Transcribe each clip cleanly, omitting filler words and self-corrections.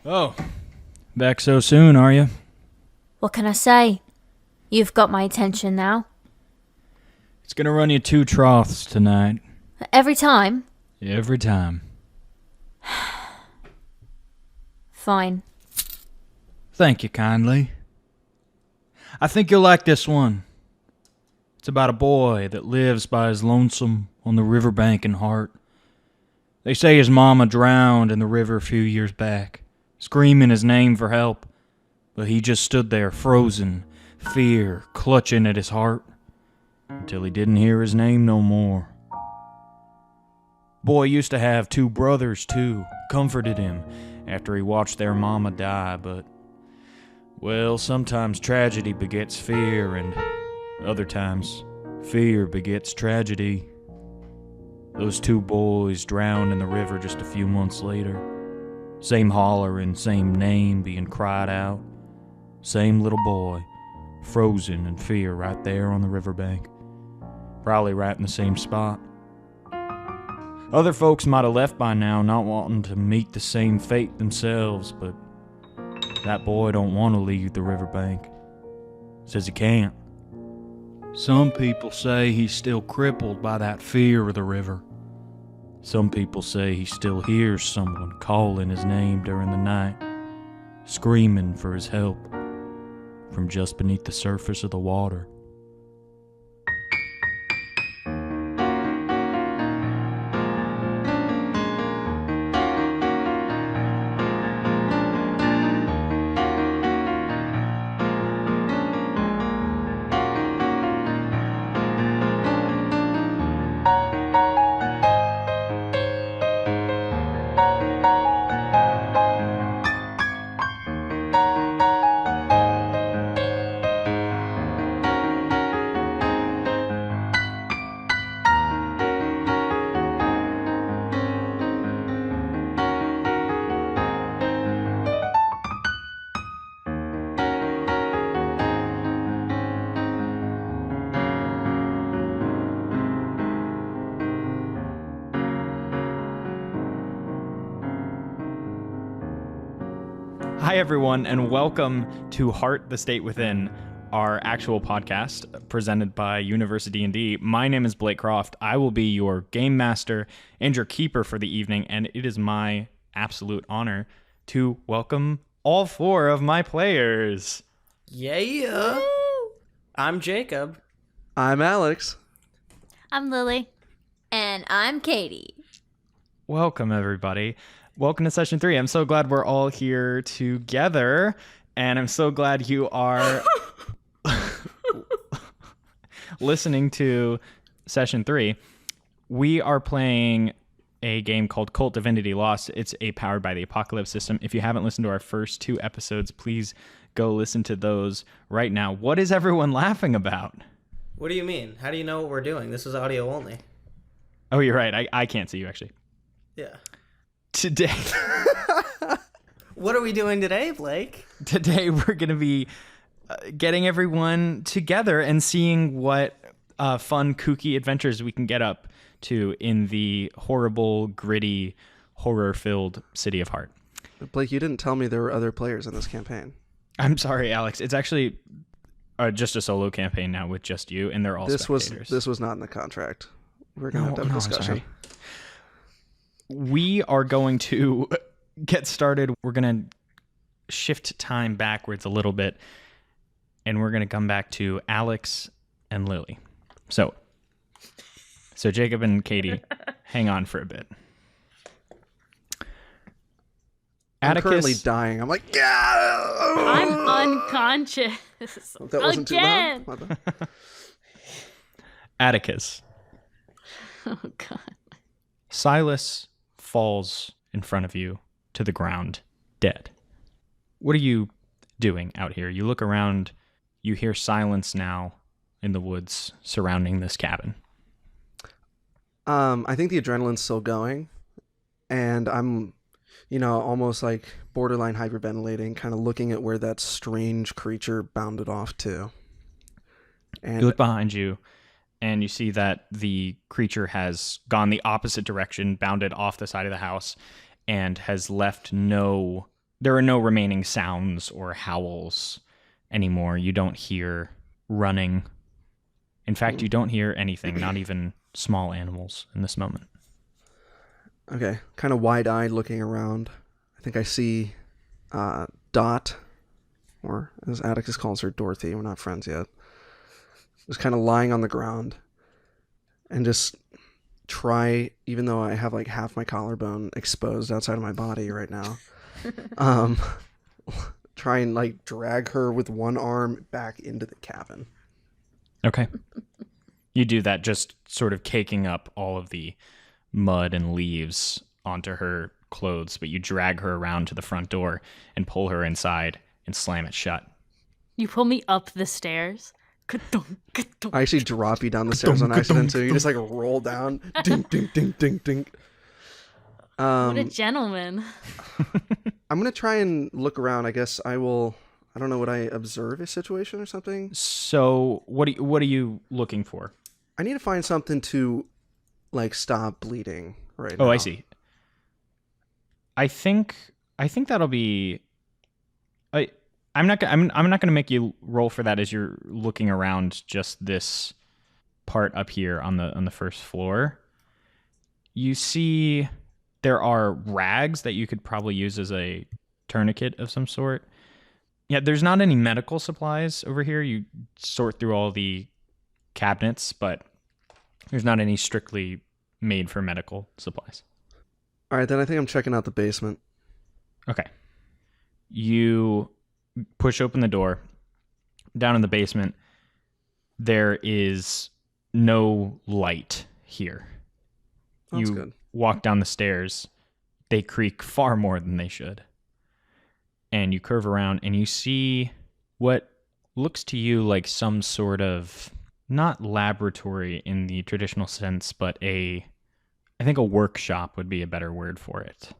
Oh, back so soon, are you? What can I say? You've got my attention now. It's gonna run you 2 troughs tonight. Every time? Every time. Fine. Thank you kindly. I think you'll like this one. It's about a boy that lives by his lonesome on the riverbank in Hart. They say his mama drowned in the river a few years back, screaming his name for help, but he just stood there frozen, fear clutching at his heart, until he didn't hear his name no more. Boy used to have 2 brothers too, comforted him after he watched their mama die, but, well, sometimes tragedy begets fear, and other times fear begets tragedy. Those 2 boys drowned in the river just a few months later. Same holler and same name being cried out. Same little boy, frozen in fear right there on the riverbank. Probably right in the same spot. Other folks might have left by now, not wanting to meet the same fate themselves, but that boy don't want to leave the riverbank. Says he can't. Some people say he's still crippled by that fear of the river. Some people say he still hears someone calling his name during the night, screaming for his help from just beneath the surface of the water. Hi, everyone, and welcome to Heart, the State Within, our actual podcast presented by UniversiD&D. My name is Blake Croft. I will be your game master and your keeper for the evening, and it is my absolute honor to welcome all 4 of my players. Yeah. I'm Jacob. I'm Alex. I'm Lily. And I'm Katie. Welcome, everybody. Welcome to Session 3. I'm so glad we're all here together, and I'm so glad you are listening to Session 3. We are playing a game called Cult Divinity Lost. It's a Powered by the Apocalypse system. If you haven't listened to our first 2 episodes, please go listen to those right now. What is everyone laughing about? What do you mean? How do you know what we're doing? This is audio only. Oh, you're right. I can't see you, actually. Yeah. Today... What are we doing today, Blake? Today we're going to be getting everyone together and seeing what fun, kooky adventures we can get up to in the horrible, gritty, horror-filled city of Heart. Blake, you didn't tell me there were other players in this campaign. I'm sorry, Alex. It's actually just a solo campaign now with just you, and they're all spectators. This was not in the contract. We're going to have a discussion. We are going to get started. We're going to shift time backwards a little bit, and we're going to come back to Alex and Lily. So Jacob and Katie, hang on for a bit. I'm currently dying. I'm like, yeah! I'm unconscious. That wasn't Again. too loud? Atticus. Oh, God. Silas falls in front of you to the ground, dead. What are you doing out here? You look around, you hear silence now in the woods surrounding this cabin. I think the adrenaline's still going, and I'm, almost like borderline hyperventilating, kind of looking at where that strange creature bounded off to. And You look behind you, and you see that the creature has gone the opposite direction, bounded off the side of the house, and has left no there are no remaining sounds or howls anymore. You don't hear running. In fact, you don't hear anything, not even small animals in this moment. Okay, kind of wide-eyed looking around. I think I see Dot, or as Atticus calls her, Dorothy. We're not friends yet. Just kind of lying on the ground and just try, even though I have like half my collarbone exposed outside of my body right now, try and like drag her with one arm back into the cabin. Okay. You do that, just sort of caking up all of the mud and leaves onto her clothes, but you drag her around to the front door and pull her inside and slam it shut. You pull me up the stairs. Ka-dunk, ka-dunk. I actually drop you down the stairs on accident too. You just like roll down. Ding, ding, ding, ding, ding. What a gentleman. I'm going to try and look around. I guess I will. I don't know. Would I observe a situation or something? So what are you looking for? I need to find something to like stop bleeding right now. Oh, I see. I think that'll be. I'm not gonna make you roll for that as you're looking around just this part up here on the first floor. You see, there are rags that you could probably use as a tourniquet of some sort. Yeah, there's not any medical supplies over here. You sort through all the cabinets, but there's not any strictly made for medical supplies. All right, then I think I'm checking out the basement. Okay. You push open the door. Down in the basement, there is no light here. That's you good. walk down the stairs. They creak far more than they should. And you curve around and you see what looks to you like some sort of, not laboratory in the traditional sense, but I think a workshop would be a better word for it.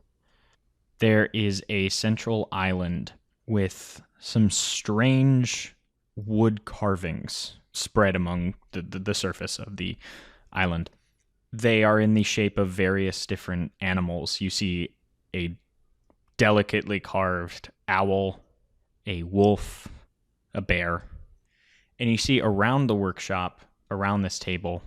There is a central island with some strange wood carvings spread among the surface of the island. They are in the shape of various different animals. You see a delicately carved owl, a wolf, a bear. And you see around the workshop, around this table,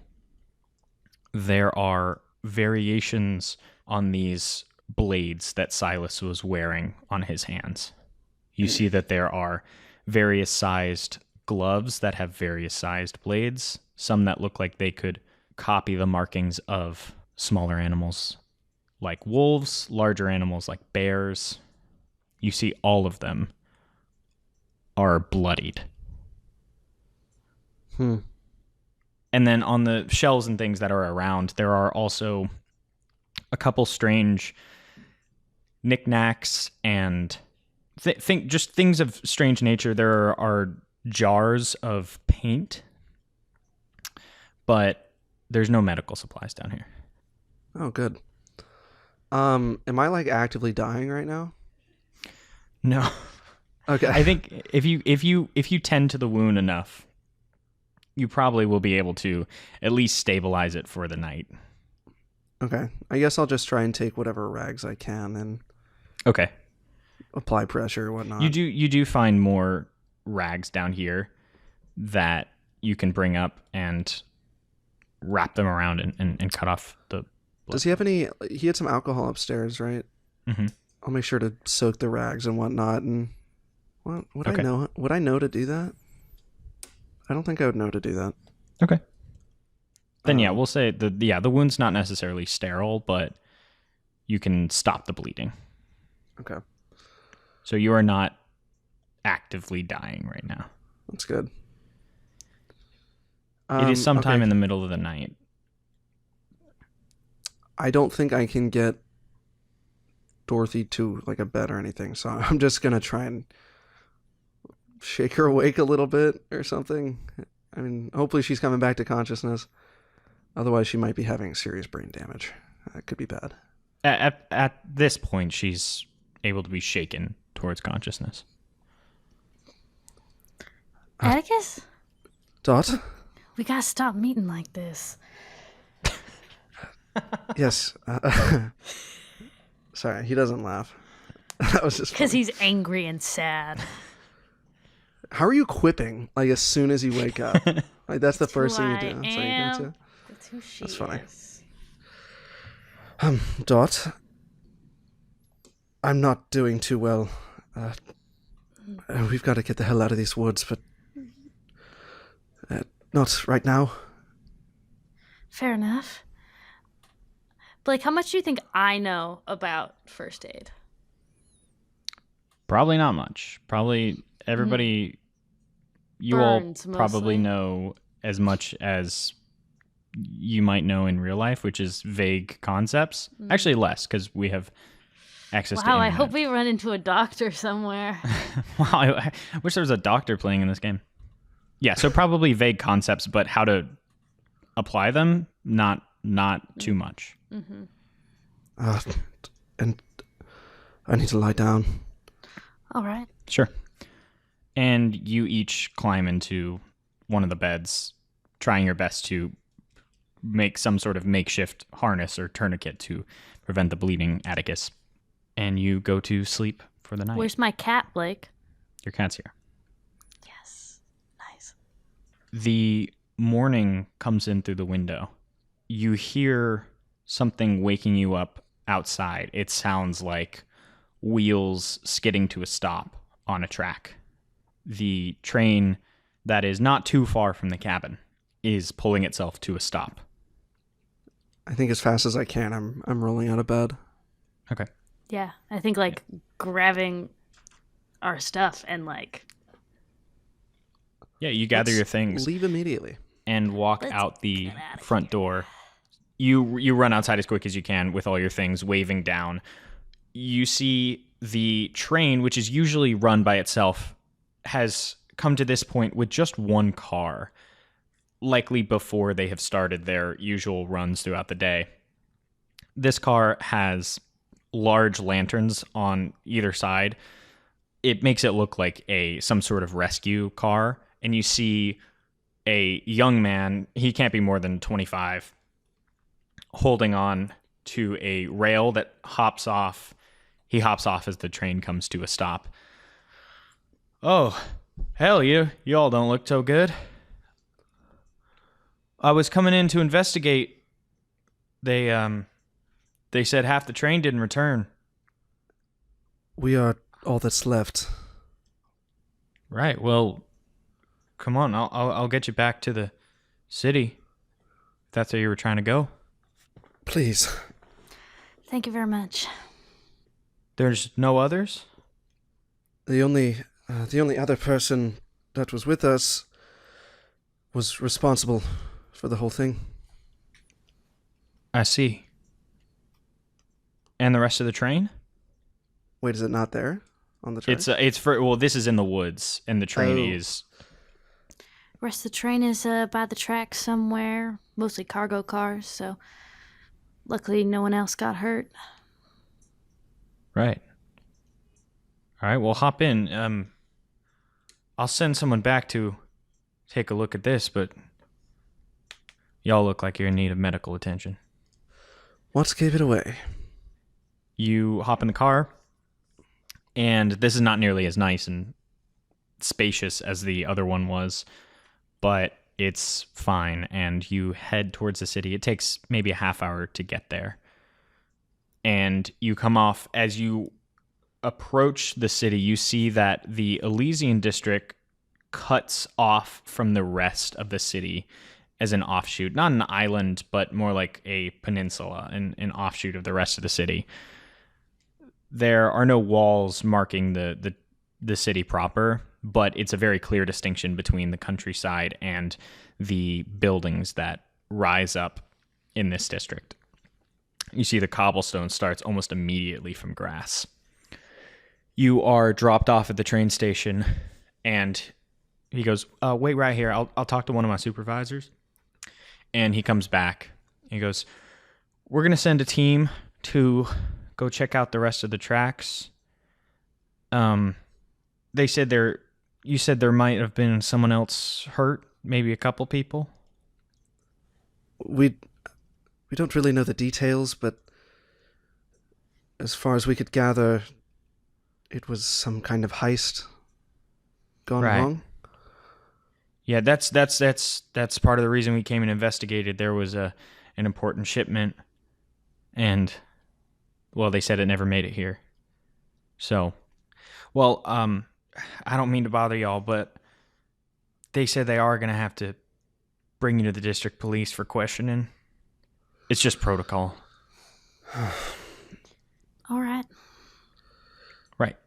there are variations on these blades that Silas was wearing on his hands. You see that there are various sized gloves that have various sized blades, some that look like they could copy the markings of smaller animals like wolves, larger animals like bears. You see all of them are bloodied. And then on the shelves and things that are around, there are also a couple strange knickknacks and just things of strange nature. There are jars of paint, but there's no medical supplies down here. Oh, good. Am I like actively dying right now? No. Okay. I think if you tend to the wound enough, you probably will be able to at least stabilize it for the night. Okay. I guess I'll just try and take whatever rags I can and Okay. apply pressure or whatnot. You do find more rags down here that you can bring up and wrap them around and cut off the blood. Does he have any? He had some alcohol upstairs, right? Mm-hmm. I'll make sure to soak the rags and whatnot. And would Okay. I know? Would I know to do that? I don't think I would know to do that. Okay. Then yeah, we'll say the wound's not necessarily sterile, but you can stop the bleeding. Okay, So you are not actively dying right now. that's good. It is sometime okay. in the middle of the night. I don't think I can get Dorothy to like a bed or anything, so I'm just gonna try and shake her awake a little bit or something. I mean, hopefully she's coming back to consciousness. Otherwise, she might be having serious brain damage. That could be bad. At this point, she's able to be shaken towards consciousness. Atticus, Dot? we gotta stop meeting like this. Yes. Sorry, he doesn't laugh. That was just Because funny. he's angry and sad. How are you quipping? Like as soon as you wake up, like that's the first thing you do. I That's how you go to. That's who she That's funny. is. Dot, I'm not doing too well. We've got to get the hell out of these woods, but not right now. Fair enough. Blake, how much do you think I know about first aid? Probably not much. Probably everybody. You Burns, all probably mostly. know as much as you might know in real life, which is vague concepts. Actually, less because we have access to Wow, I internet. hope we run into a doctor somewhere. Wow, I wish there was a doctor playing in this game. Yeah, so probably vague concepts, but how to apply them, not too much. And I need to lie down. All right. Sure. And you each climb into one of the beds, trying your best to make some sort of makeshift harness or tourniquet to prevent the bleeding, Atticus. And you go to sleep for the night. Where's my cat, Blake? Your cat's here. Yes. Nice. The morning comes in through the window. You hear something waking you up outside. It sounds like wheels skidding to a stop on a track. The train that is not too far from the cabin is pulling itself to a stop. I think as fast as I can, I'm rolling out of bed. Okay. Yeah, I think like grabbing our stuff and like Yeah, you gather your things Leave immediately. and walk Let's out the get outta front door. You run outside as quick as you can with all your things waving down. You see the train, which is usually run by itself, has come to this point with just one car, likely before they have started their usual runs throughout the day. This car has large lanterns on either side. It makes it look like some sort of rescue car, and you see a young man, he can't be more than 25, holding on to a rail that hops off. He hops off as the train comes to a stop. Oh, hell, you all don't look so good. I was coming in to investigate. They said half the train didn't return. We are all that's left. Right. Well, come on. I'll get you back to the city. If that's where you were trying to go. Please. thank you very much. There's no others? The only other person that was with us was responsible for the whole thing. I see. And the rest of the train? Wait, is it not there on the train? It's for, well, this is in the woods, and the train Oh. is. Rest of the train is by the track somewhere, mostly cargo cars, so luckily no one else got hurt. Right. All right, well, hop in. I'll send someone back to take a look at this, but y'all look like you're in need of medical attention. What gave it away? You hop in the car, and this is not nearly as nice and spacious as the other one was, but it's fine, and you head towards the city. It takes maybe a half hour to get there. And you come off, as you approach the city, you see that the Elysian district cuts off from the rest of the city as an offshoot. Not an island, but more like a peninsula, an offshoot of the rest of the city. There are no walls marking the city proper, but it's a very clear distinction between the countryside and the buildings that rise up in this district. You see the cobblestone starts almost immediately from grass. You are dropped off at the train station, and he goes, wait right here. I'll talk to one of my supervisors. And he comes back. He goes, we're going to send a team to go check out the rest of the tracks. They said you said there might have been someone else hurt, maybe a couple people. We don't really know the details, but as far as we could gather, it was some kind of heist gone Right. wrong? Yeah, that's part of the reason we came and investigated. There was an important shipment, and well, they said it never made it here. So, well, I don't mean to bother y'all, but they said they are gonna have to bring you to the district police for questioning. It's just protocol. All right. Right.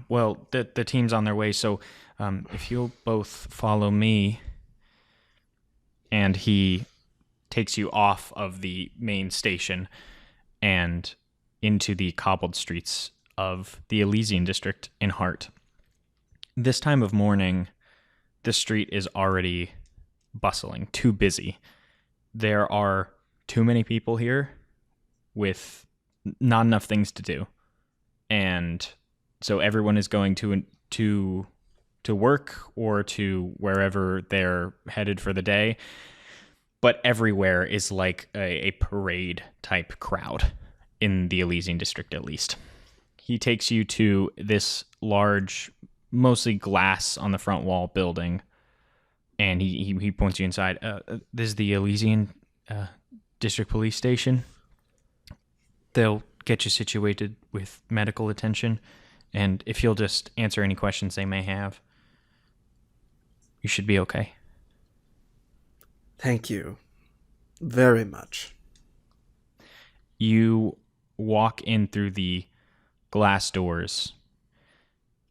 Well, the team's on their way, so if you'll both follow me, and he takes you off of the main station and into the cobbled streets of the Elysian district in Hart. This time of morning, the street is already bustling, too busy. There are too many people here with not enough things to do. And so everyone is going to work or to wherever they're headed for the day. But everywhere is like a parade type crowd in the Elysian district, at least. He takes you to this large, mostly glass on the front wall building, and he points you inside. This is the Elysian district police station. They'll get you situated with medical attention, and if you'll just answer any questions they may have, you should be okay. Thank you very much. You walk in through the glass doors,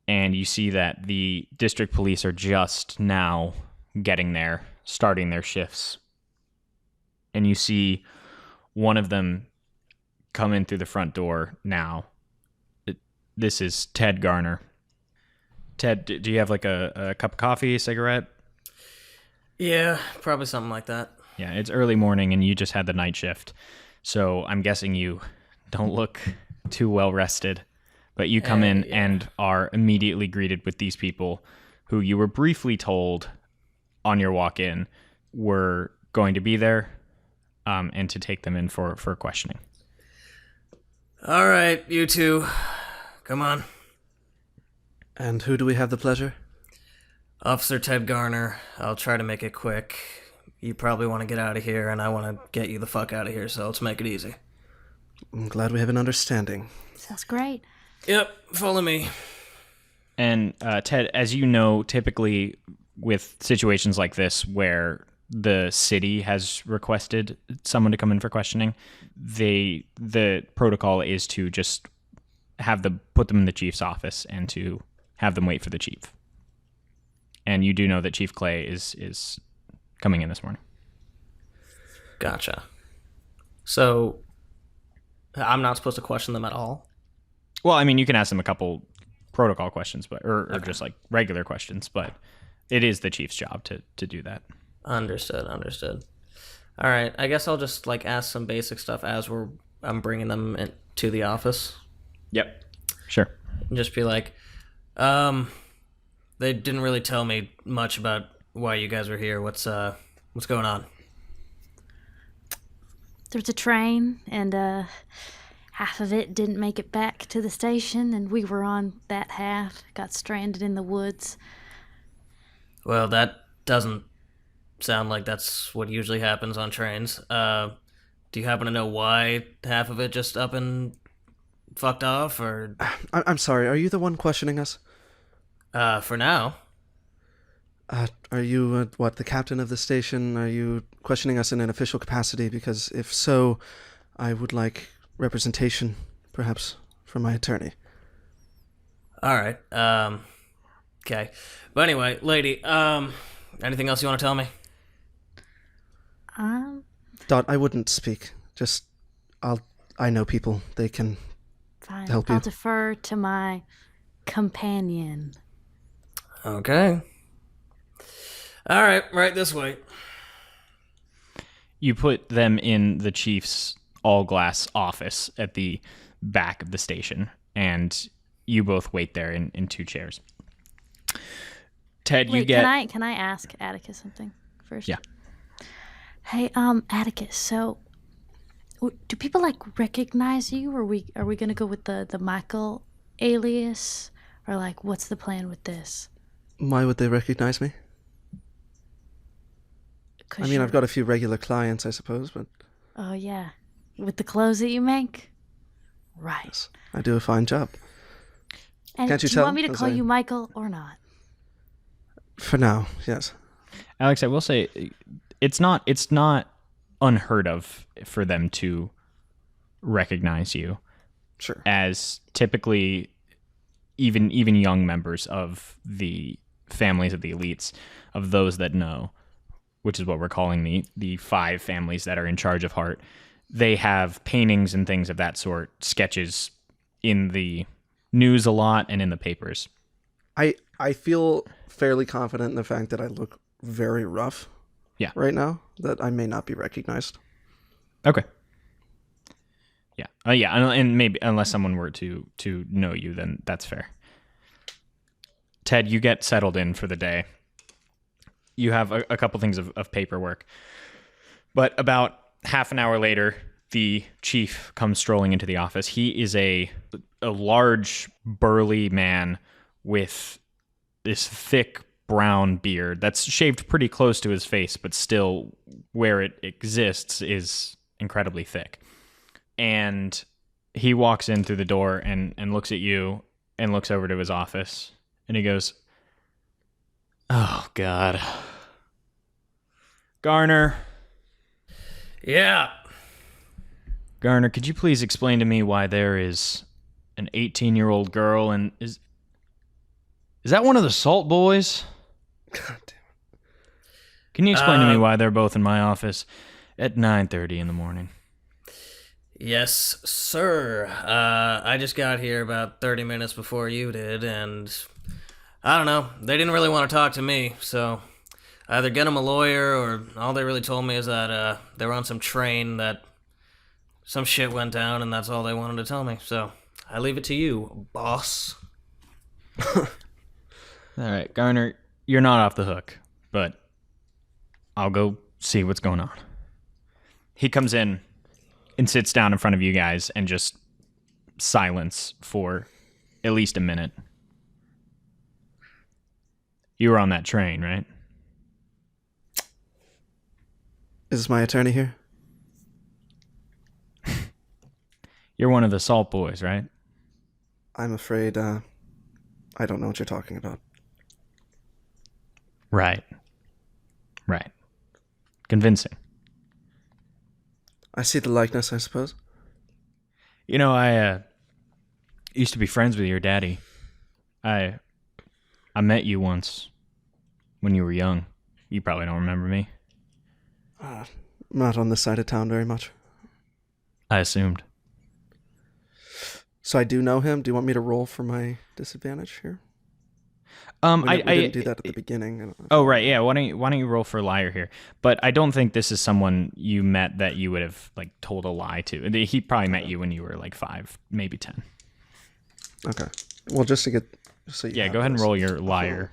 and you see that the district police are just now getting there, starting their shifts. And you see one of them come in through the front door now. This is Ted Garner. Ted, do you have like a cup of coffee, a cigarette? Yeah, probably something like that. Yeah, it's early morning and you just had the night shift. So I'm guessing you don't look too well rested. But you come in and are immediately greeted with these people who you were briefly told on your walk in were going to be there and to take them in for questioning. All right, you two. Come on. And who do we have the pleasure? Officer Ted Garner. I'll try to make it quick. You probably want to get out of here, and I want to get you the fuck out of here, so let's make it easy. I'm glad we have an understanding. Sounds great. Yep, follow me. And Ted, as you know, typically with situations like this where the city has requested someone to come in for questioning, the protocol is to just put them in the chief's office and to have them wait for the chief. And you do know that Chief Clay is coming in this morning. Gotcha. So, I'm not supposed to question them at all? Well, I mean, you can ask them a couple protocol questions, but or just like regular questions, but it is the chief's job to do that. Understood. All right, I guess I'll just like ask some basic stuff as I'm bringing them to the office. Yep. Sure. And just be like, they didn't really tell me much about why you guys were here. What's going on? There's a train, and half of it didn't make it back to the station, and we were on that half. Got stranded in the woods. Well, that doesn't sound like that's what usually happens on trains. Do you happen to know why half of it just up and fucked off, or? I'm sorry, are you the one questioning us? For now. Are you, the captain of the station? Are you questioning us in an official capacity? Because if so, I would like representation, perhaps, from my attorney. All right. Okay. But anyway, lady, anything else you want to tell me? Dot, I wouldn't speak. Just, I know people. They can Fine. help you. I'll defer to my companion. Okay. All right, right this way. You put them in the chief's all-glass office at the back of the station, and you both wait there in two chairs. Ted, Wait, you get... Can I ask Atticus something first? Yeah. Hey, Atticus. So, do people like recognize you? Or are we gonna go with the Michael alias, Or, like, what's the plan with this? Why would they recognize me? 'Cause I mean, I've got a few regular clients, I suppose, but Oh, yeah. With the clothes that you make? Right. I do a fine job. And Can't you do you tell? want me to As call I- you Michael or not? For now, yes. Alex, I will say it's not unheard of for them to recognize you, Sure. as typically even young members of the families of the elites, of those that know, which is what we're calling the 5 families that are in charge of Heart. They have paintings and things of that sort, sketches in the news a lot and in the papers. I feel fairly confident in the fact that I look very rough. Yeah. Right now, that I may not be recognized. Okay. Yeah. Yeah. And maybe unless someone were to know you, then that's fair. Ted, you get settled in for the day. You have a couple things of paperwork. But about half an hour later, the chief comes strolling into the office. He is a large, burly man with this thick brown beard that's shaved pretty close to his face, but still where it exists is incredibly thick. And he walks in through the door and looks at you and looks over to his office and he goes, "Oh, God. Garner, Yeah. Garner, could you please explain to me why there is an 18-year-old girl and is that one of the Salt Boys? God damn. Can you explain to me why they're both in my office at 9:30 in the morning?" Yes, sir. I just got here about 30 minutes before you did, and I don't know. They didn't really want to talk to me, so either get them a lawyer, or all they really told me is that they were on some train that some shit went down, and that's all they wanted to tell me. So I leave it to you, boss. All right, Garner, you're not off the hook, but I'll go see what's going on. He comes in and sits down in front of you guys and just silence for at least a minute. You were on that train, right? Is my attorney here? You're one of the Salt Boys, right? I'm afraid I don't know what you're talking about. Right. Convincing. I see the likeness, I suppose. You know, I used to be friends with your daddy. I met you once when you were young. You probably don't remember me. Not on this side of town very much. I assumed. So I do know him. Do you want me to roll for my disadvantage here? I didn't do that at the beginning. Oh, right, yeah. Why don't you roll for liar here? But I don't think this is someone you met that you would have like told a lie to. He probably met you when you were like 5, maybe 10. Okay. Well, just to get... So you Yeah, have go ahead and this. roll your liar.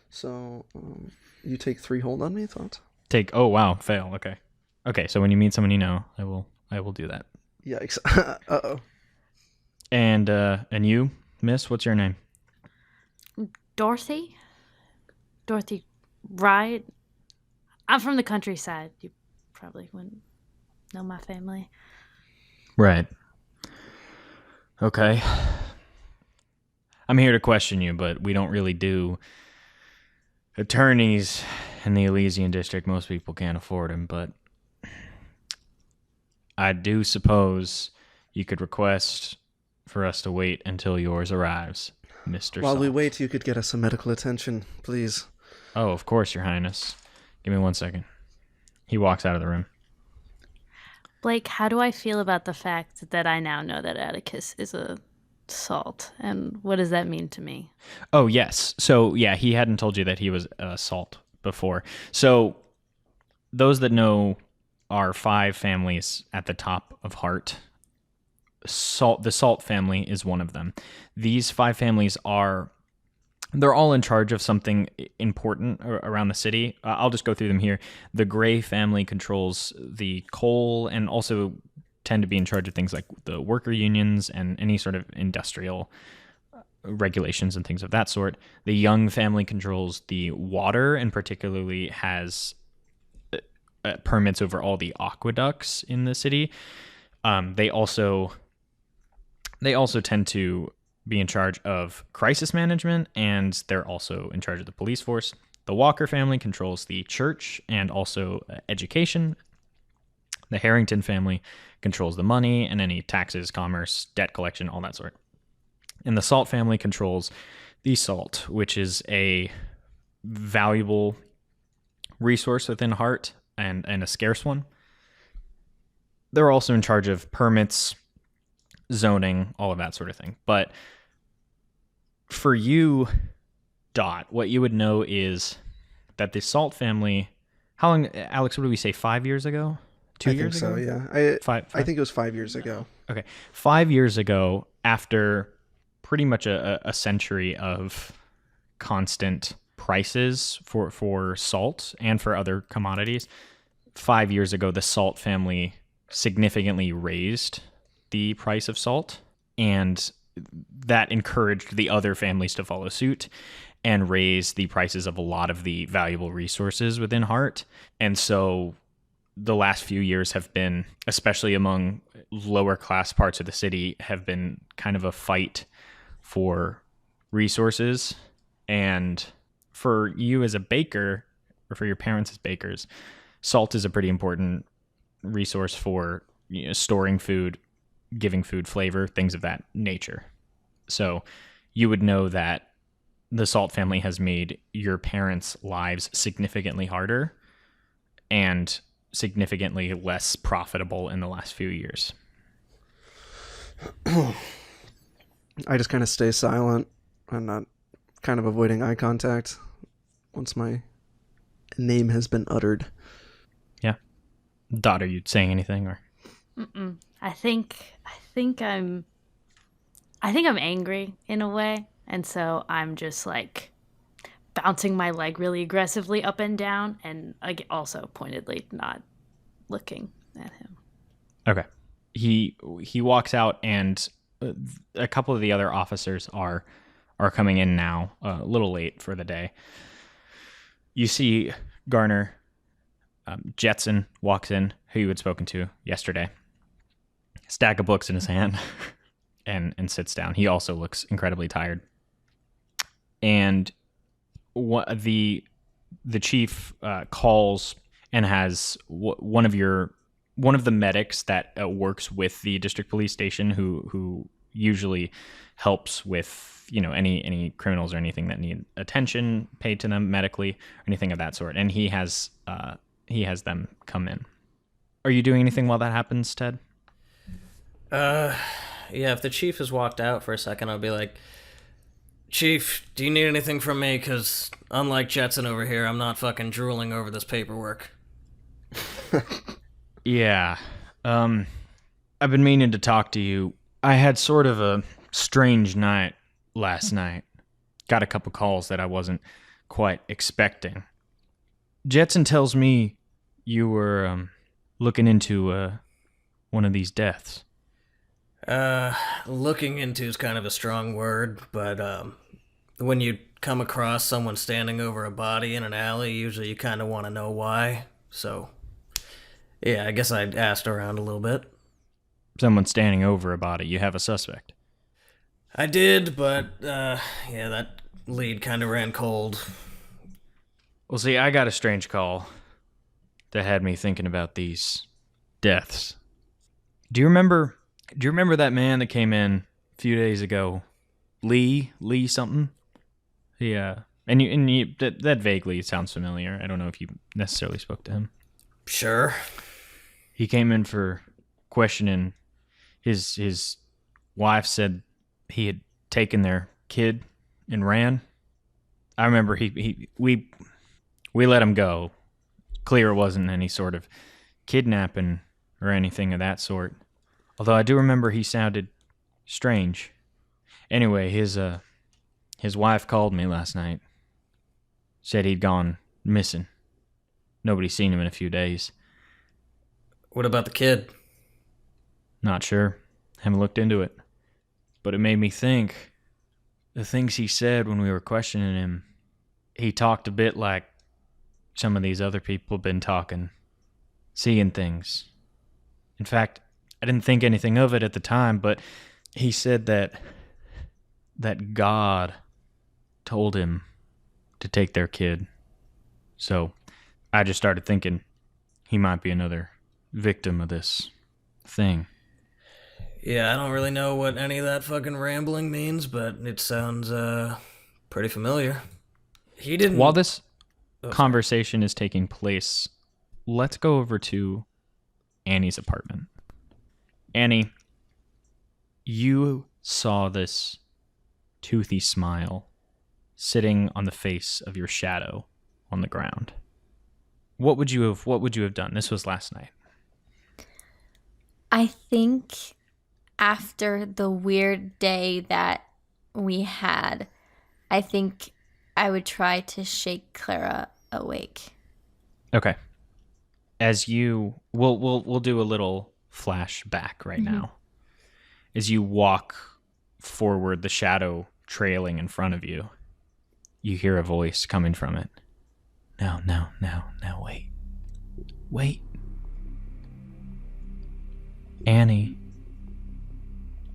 So you take 3 hold on me, thoughts? Oh wow, fail. Okay. So when you meet someone you know, I will do that. Yikes. Uh-oh. And you, Miss, what's your name? Dorothy? Dorothy Wright? I'm from the countryside. You probably wouldn't know my family. Right. Okay. I'm here to question you, but we don't really do attorneys in the Elysian district. Most people can't afford them, but I do suppose you could request for us to wait until yours arrives, Mr. While we Salt. wait, you could get us some medical attention, please. Oh, of course, Your Highness. Give me 1 second. He walks out of the room. Blake, how do I feel about the fact that I now know that Atticus is a salt? And what does that mean to me? Oh, yes. So, yeah, he hadn't told you that he was a salt before. So, those that know are 5 families at the top of Heart. The Salt family is one of them. These 5 families they're all in charge of something important around the city. I'll just go through them here. The Gray family controls the coal and also tend to be in charge of things like the worker unions and any sort of industrial regulations and things of that sort. The Young family controls the water and particularly has permits over all the aqueducts in the city. They also tend to be in charge of crisis management, and they're also in charge of the police force. The Walker family controls the church and also education. The Harrington family controls the money and any taxes, commerce, debt collection, all that sort. And the Salt family controls the salt, which is a valuable resource within Hart and a scarce one. They're also in charge of permits, zoning, all of that sort of thing. But for you, Dot, what you would know is that the Salt family, how long, Alex, what did we say, 5 years ago? 2 years ago? I think so, yeah. Five? I think it was 5 years ago. Okay. 5 years ago, after pretty much a century of constant prices for salt and for other commodities, 5 years ago, the Salt family significantly raised the price of salt, and that encouraged the other families to follow suit and raise the prices of a lot of the valuable resources within Hart. And so the last few years have been, especially among lower class parts of the city, have been kind of a fight for resources. And for you as a baker, or for your parents as bakers, salt is a pretty important resource for, you know, storing food, giving food flavor, things of that nature. So you would know that the Salt family has made your parents' lives significantly harder and significantly less profitable in the last few years. I just kind of stay silent. I'm not kind of avoiding eye contact once my name has been uttered. Yeah. Dot, are you saying anything or? Mm-mm. I think I'm angry in a way, and so I'm just like bouncing my leg really aggressively up and down, and also pointedly not looking at him. Okay. He walks out, and a couple of the other officers are coming in now, a little late for the day. You see Garner, Jetson walks in, who you had spoken to yesterday. Stack of books in his hand, and sits down. He also looks incredibly tired. And what the chief calls and has one of the medics that works with the district police station, who usually helps with, you know, any criminals or anything that need attention paid to them medically or anything of that sort. And he has them come in. Are you doing anything while that happens, Ted? Yeah, if the chief has walked out for a second, I'll be like, Chief, do you need anything from me? Because unlike Jetson over here, I'm not fucking drooling over this paperwork. Yeah. I've been meaning to talk to you. I had sort of a strange night last night. Got a couple calls that I wasn't quite expecting. Jetson tells me you were looking into one of these deaths. Looking into is kind of a strong word, but when you come across someone standing over a body in an alley, usually you kind of want to know why. So, yeah, I guess I asked around a little bit. Someone standing over a body. You have a suspect. I did, but yeah, that lead kind of ran cold. Well, see, I got a strange call that had me thinking about these deaths. Do you remember that man that came in a few days ago? Lee something? Yeah. And you that vaguely sounds familiar. I don't know if you necessarily spoke to him. Sure. He came in for questioning. His wife said he had taken their kid and ran. I remember we let him go. Clear it wasn't any sort of kidnapping or anything of that sort. Although I do remember he sounded strange. Anyway, his wife called me last night. Said he'd gone missing. Nobody's seen him in a few days. What about the kid? Not sure. Haven't looked into it. But it made me think the things he said when we were questioning him, he talked a bit like some of these other people have been talking, seeing things. In fact, I didn't think anything of it at the time, but he said that God told him to take their kid. So I just started thinking he might be another victim of this thing. Yeah, I don't really know what any of that fucking rambling means, but it sounds pretty familiar. He didn't. While this conversation is taking place, let's go over to Annie's apartment. Annie, you saw this toothy smile sitting on the face of your shadow on the ground. What would you have done? This was last night. I think after the weird day that we had, I think I would try to shake Clara awake. Okay. As you we'll do a little flashback right now. As you walk forward, the shadow trailing in front of you, you hear a voice coming from it. No, wait. Wait. Annie,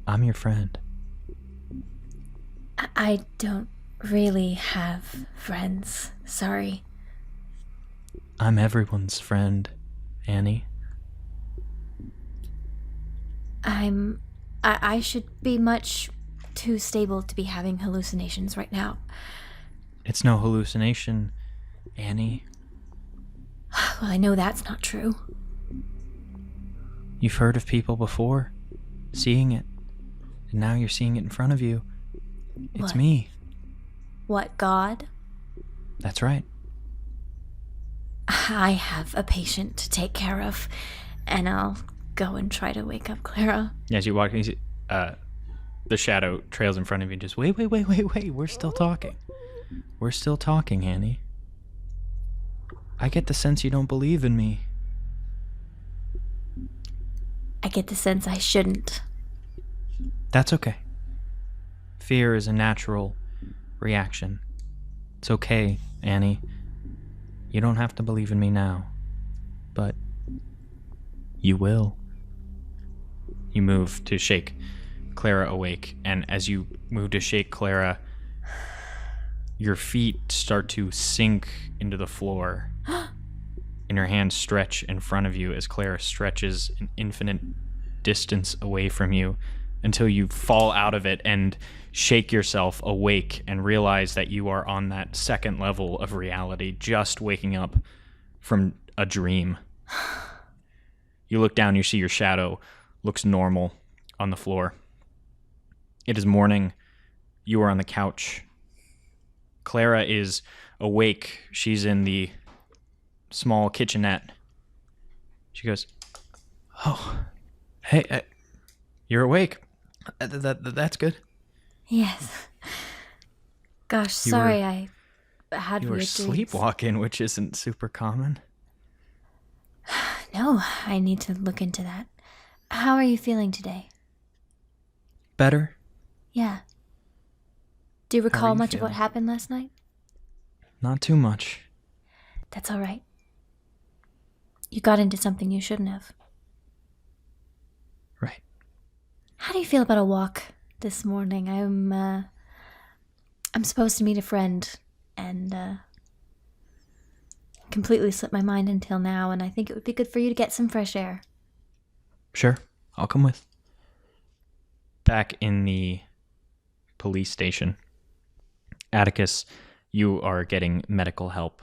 I'm your friend. I don't really have friends. Sorry. I'm everyone's friend, Annie. I should be much too stable to be having hallucinations right now. It's no hallucination, Annie. Well, I know that's not true. You've heard of people before, seeing it, and now you're seeing it in front of you. It's What? me. What, God? That's right. I have a patient to take care of, and I'll go and try to wake up Clara. As you walk, you see, the shadow trails in front of you. Just wait. We're still talking. We're still talking, Annie. I get the sense you don't believe in me. I get the sense I shouldn't. That's okay. Fear is a natural reaction. It's okay, Annie. You don't have to believe in me now, but you will. You move to shake Clara awake, and as you move to shake Clara, your feet start to sink into the floor, and her hands stretch in front of you as Clara stretches an infinite distance away from you until you fall out of it and shake yourself awake and realize that you are on that second level of reality, just waking up from a dream. You look down, you see your shadow looks normal on the floor. It is morning. You are on the couch. Clara is awake. She's in the small kitchenette. She goes, "Oh, hey, you're awake. That's good." Yes. Gosh, sorry I had You were weird dreams. sleepwalking, which isn't super common. No, I need to look into that. How are you feeling today? Better? Yeah. Do you How are recall you much of what feeling? happened last night? Not too much. That's all right. You got into something you shouldn't have. Right. How do you feel about a walk this morning? I'm supposed to meet a friend, and completely slipped my mind until now, and I think it would be good for you to get some fresh air. Sure, I'll come with. Back in the police station, Atticus, you are getting medical help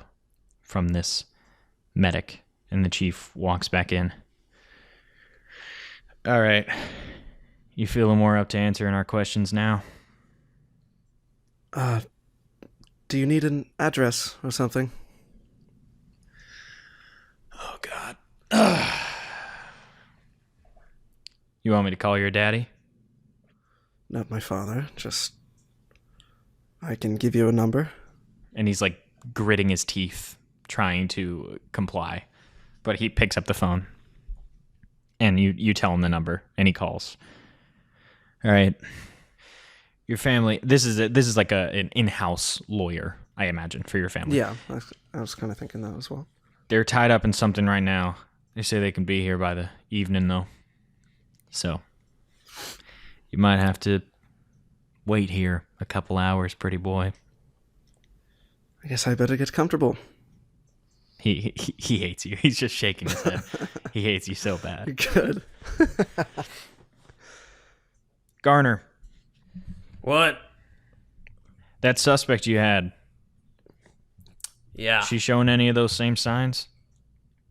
from this medic, and the chief walks back in. All right. You feeling more up to answering our questions now? Do you need an address or something? Oh, God. You want me to call your daddy? Not my father, just... I can give you a number. And he's like gritting his teeth, trying to comply. But he picks up the phone. And you tell him the number, and he calls. All right. Your family. This is like an in-house lawyer, I imagine, for your family. Yeah, I was kind of thinking that as well. They're tied up in something right now. They say they can be here by the evening, though. So you might have to wait here a couple hours, pretty boy. I guess I better get comfortable. He hates you. He's just shaking his head. He hates you so bad. Good. Garner, What? that suspect you had, Yeah. she showing any of those same signs?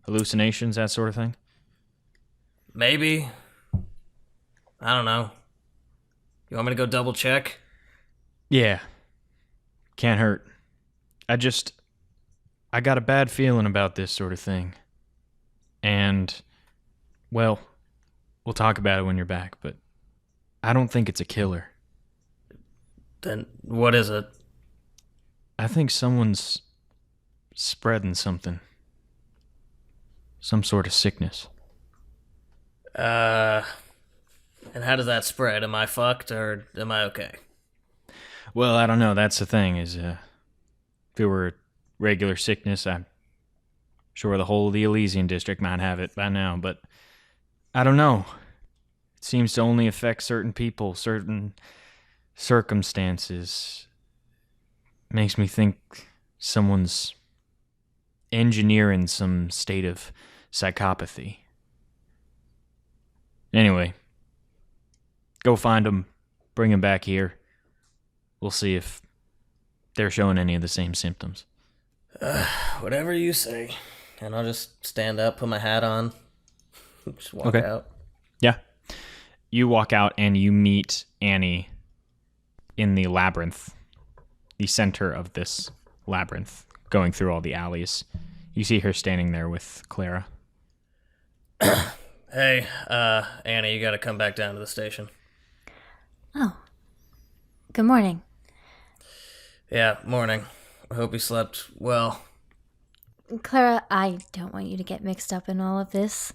Hallucinations, that sort of thing? Maybe. I don't know. You want me to go double check? Yeah. Can't hurt. I got a bad feeling about this sort of thing. And, well, we'll talk about it when you're back, but I don't think it's a killer. Then what is it? I think someone's spreading something. Some sort of sickness. And how does that spread? Am I fucked or am I okay? Well, I don't know. That's the thing, is if it were regular sickness, I'm sure the whole of the Elysian district might have it by now, but I don't know. It seems to only affect certain people, certain circumstances. Makes me think someone's engineering some state of psychopathy. Anyway, go find them, bring them back here. We'll see if they're showing any of the same symptoms. Whatever you say. And I'll just stand up, put my hat on, just walk Okay. out. Yeah. You walk out and you meet Annie in the labyrinth, the center of this labyrinth, going through all the alleys. You see her standing there with Clara. Hey, Annie, you gotta come back down to the station. Oh. Good morning. Yeah, morning. I hope you slept well. Clara, I don't want you to get mixed up in all of this.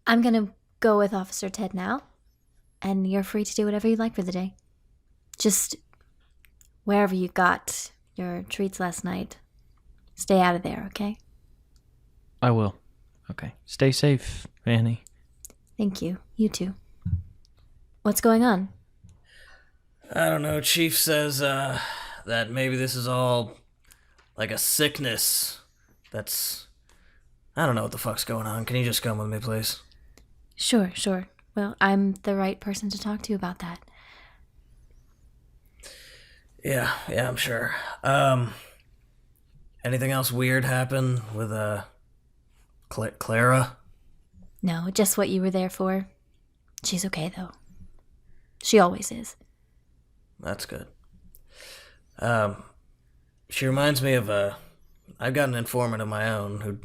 I'm gonna go with Officer Ted now, and you're free to do whatever you like for the day. Just wherever you got your treats last night, stay out of there, okay? I will. Okay. Stay safe, Annie. Thank you. You too. What's going on? I don't know, Chief says, that maybe this is all like a sickness that's... I don't know what the fuck's going on. Can you just come with me, please? Sure. Well, I'm the right person to talk to about that. Yeah, I'm sure. Anything else weird happen with, Clara? No, just what you were there for. She's okay, though. She always is. That's good. She reminds me of I've got an informant of my own who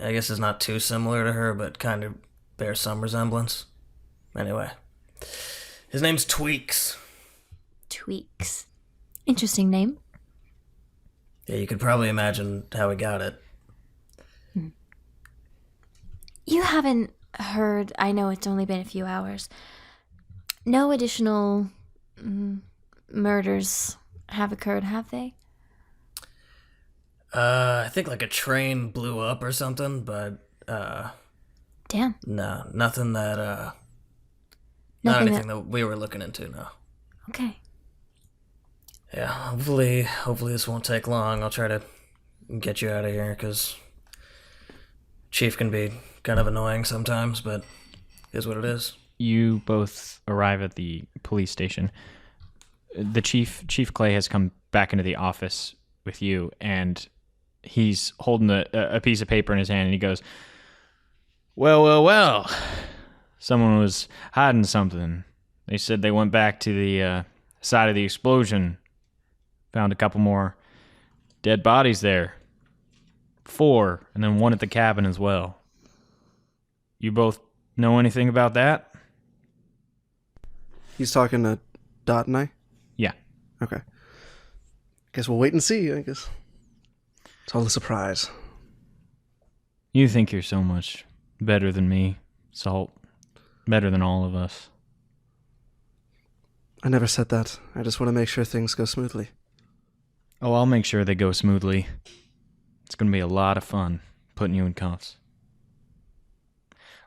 I guess is not too similar to her, but kind of bears some resemblance. Anyway, his name's Tweaks. Tweaks. Interesting name. Yeah, you could probably imagine how he got it. You haven't heard, I know it's only been a few hours, no additional murders have occurred, have they? I think like a train blew up or something, but Damn. no, nothing that not Nothing anything that we were looking into, no. Okay. Yeah, hopefully this won't take long. I'll try to get you out of here, because Chief can be kind of annoying sometimes, but it is what it is. You both arrive at the police station. The Chief Clay has come back into the office with you, and he's holding a piece of paper in his hand, and he goes, Well. Someone was hiding something. They said they went back to the site of the explosion. Found a couple more dead bodies there. 4, and then 1 at the cabin as well. You both know anything about that? He's talking to Dot and I? Yeah. Okay. Guess we'll wait and see, I guess. It's all a surprise. You think you're so much better than me, Salt. Better than all of us. I never said that. I just want to make sure things go smoothly. Oh, I'll make sure they go smoothly. It's gonna be a lot of fun putting you in cuffs.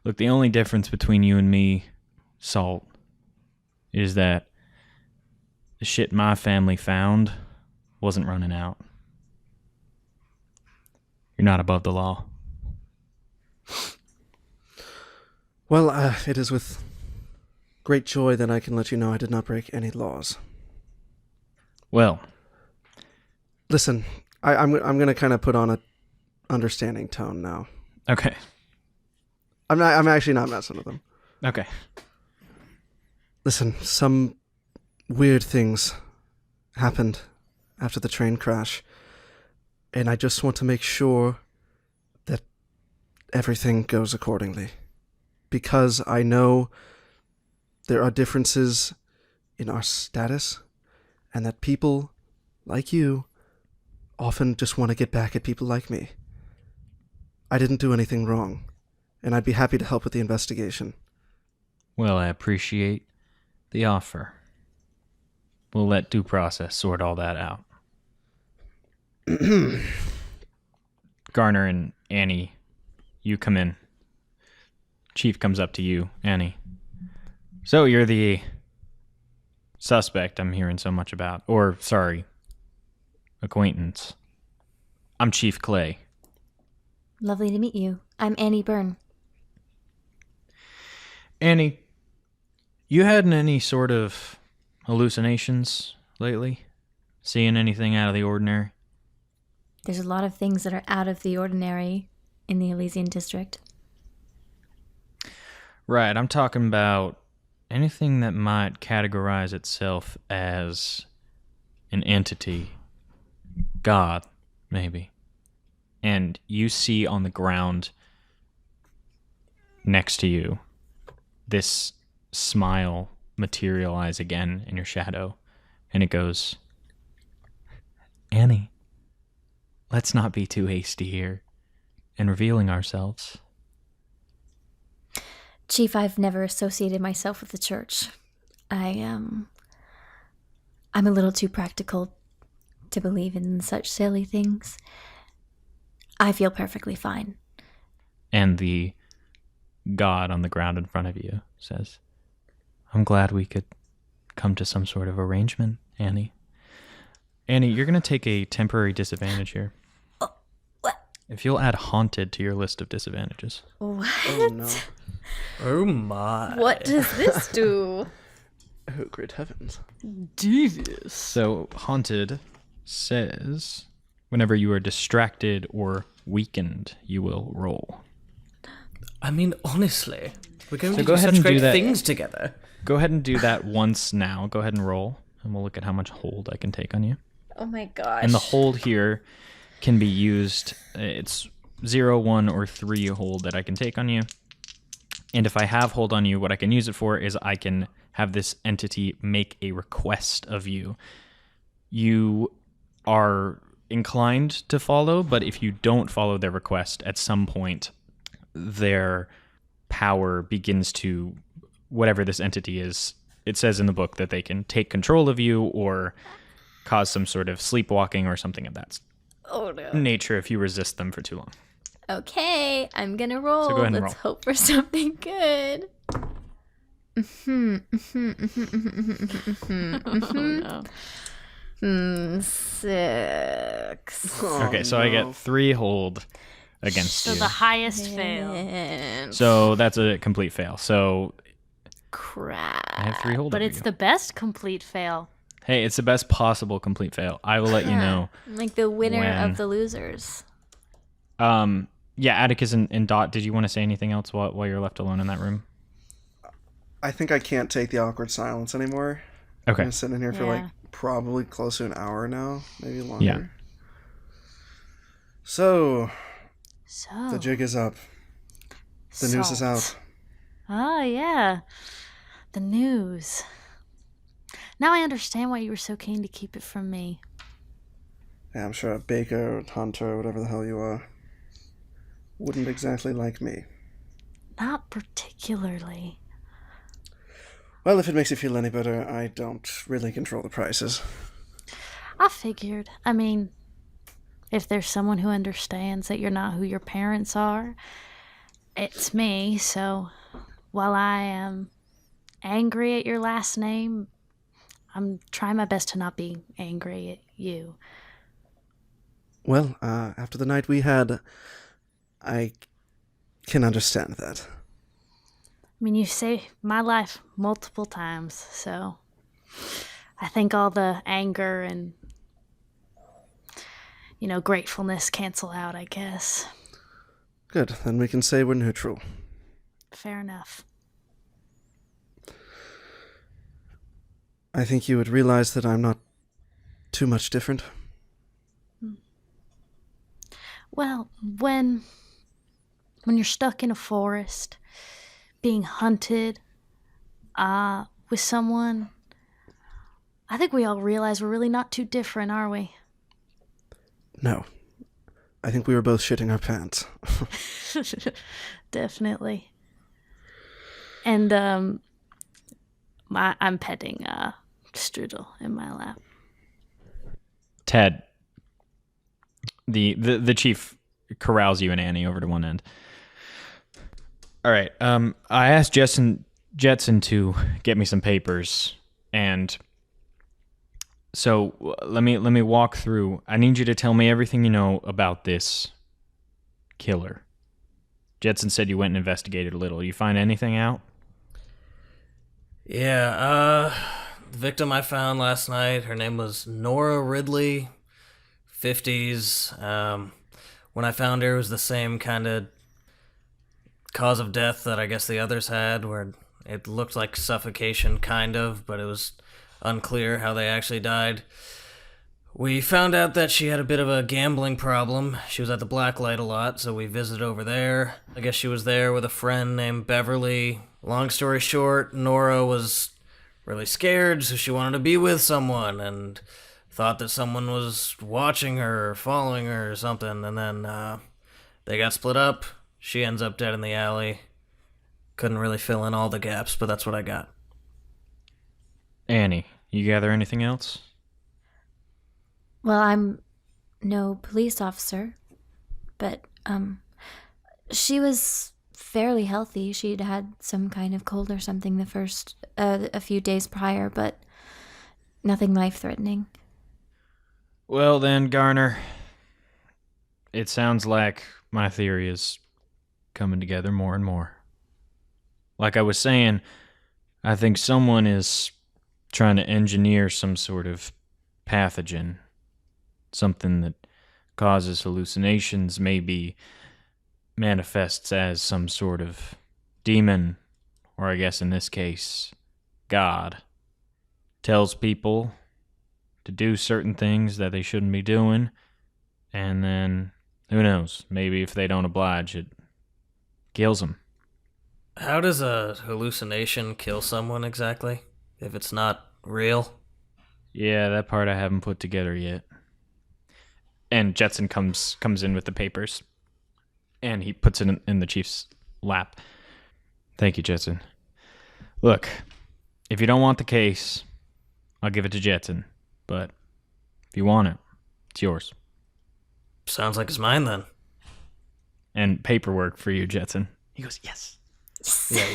Look, the only difference between you and me, Salt, is that the shit my family found wasn't running out. You're not above the law. Well, it is with great joy that I can let you know I did not break any laws. Well, Listen, I'm going to kind of put on a understanding tone now. okay. I'm actually not messing with them. Okay. Listen, some weird things happened after the train crash, and I just want to make sure that everything goes accordingly. Because I know there are differences in our status, and that people like you often just want to get back at people like me. I didn't do anything wrong, and I'd be happy to help with the investigation. Well, I appreciate the offer. We'll let due process sort all that out. Garner and Annie, you come in. Chief comes up to you, Annie. So you're the suspect I'm hearing so much about. Or, sorry, acquaintance. I'm Chief Clay. Lovely to meet you. I'm Annie Byrne. Annie, you had any sort of hallucinations lately? Seeing anything out of the ordinary? There's a lot of things that are out of the ordinary in the Elysian district. Right, I'm talking about anything that might categorize itself as an entity. God, maybe. And you see on the ground next to you this smile materialize again in your shadow. And it goes, Annie, let's not be too hasty here in revealing ourselves. Chief, I've never associated myself with the church. I'm a little too practical to believe in such silly things. I feel perfectly fine. And the God on the ground in front of you says, I'm glad we could come to some sort of arrangement, Annie. Annie, you're going to take a temporary disadvantage here. What? If you'll add haunted to your list of disadvantages. What? Oh, no. Oh my. What does this do? Oh, great heavens. Devious. So haunted says whenever you are distracted or weakened, you will roll. I mean, honestly, we're going So to go do ahead such and do great that. things together. Go ahead and do that once now. Go ahead and roll, and we'll look at how much hold I can take on you. Oh my gosh. And the hold here can be used, it's 0, 1, or 3 hold that I can take on you. And if I have hold on you, what I can use it for is I can have this entity make a request of you. You are inclined to follow, but if you don't follow their request, at some point, their power begins to, whatever this entity is, it says in the book that they can take control of you or cause some sort of sleepwalking or something of that Oh no. nature if you resist them for too long. Okay, I'm gonna roll. So go ahead and Let's roll. hope for something good. Oh no. 6. Okay, so I get 3 hold against So you. the highest fail. And So that's a complete fail. So crap. I have 3 hold But over it's you. the best complete fail. Hey, it's the best possible complete fail. I will let you know. I'm like the winner when- of the losers. Yeah, Atticus and Dot, did you want to say anything else while you're left alone in that room? I think I can't take the awkward silence anymore. I've Okay. been sitting here for Yeah. like probably close to an hour now, maybe longer. Yeah. So, So the jig is up. The news is out. Salt. Oh yeah. The news. Now I understand why you were so keen to keep it from me. Yeah, I'm sure a baker or hunter or whatever the hell you are wouldn't exactly like me. Not particularly. Well, if it makes you feel any better, I don't really control the prices. I figured. I mean, if there's someone who understands that you're not who your parents are, it's me. So while I am angry at your last name, I'm trying my best to not be angry at you. Well, after the night we had, I can understand that. I mean, you saved my life multiple times, so I think all the anger and, gratefulness cancel out, I guess. Good, then we can say we're neutral. Fair enough. I think you would realize that I'm not too much different. Well, when you're stuck in a forest, being hunted with someone, I think we all realize we're really not too different, are we? No. I think we were both shitting our pants. Definitely. And I'm petting Strudel in my lap. Ted, the chief corrals you and Annie over to one end. All right. I asked Jetson to get me some papers, and so let me walk through. I need you to tell me everything you know about this killer. Jetson said you went and investigated a little. You find anything out? Yeah, the victim I found last night, her name was Nora Ridley, 50s. When I found her, it was the same kind of cause of death that I guess the others had, where it looked like suffocation, kind of, but it was unclear how they actually died. We found out that she had a bit of a gambling problem. She was at the Blacklight a lot, so we visited over there. I guess she was there with a friend named Beverly. Long story short, Nora was really scared, so she wanted to be with someone, and thought that someone was watching her or following her or something, and then they got split up. She ends up dead in the alley. Couldn't really fill in all the gaps, but that's what I got. Annie, you gather anything else? Well, I'm no police officer, but she was fairly healthy. She'd had some kind of cold or something a few days prior, but nothing life-threatening. Well then, Garner, it sounds like my theory is coming together more and more. Like I was saying, I think someone is trying to engineer some sort of pathogen, something that causes hallucinations, maybe manifests as some sort of demon, or I guess in this case, God. Tells people to do certain things that they shouldn't be doing, and then, who knows, maybe if they don't oblige, it kills them. How does a hallucination kill someone exactly, if it's not real? Yeah, that part I haven't put together yet. And Jetson comes in with the papers, and he puts it in the chief's lap. Thank you, Jetson. Look, if you don't want the case, I'll give it to Jetson. But if you want it, it's yours. Sounds like it's mine then. And paperwork for you, Jetson. He goes, yes. Yeah,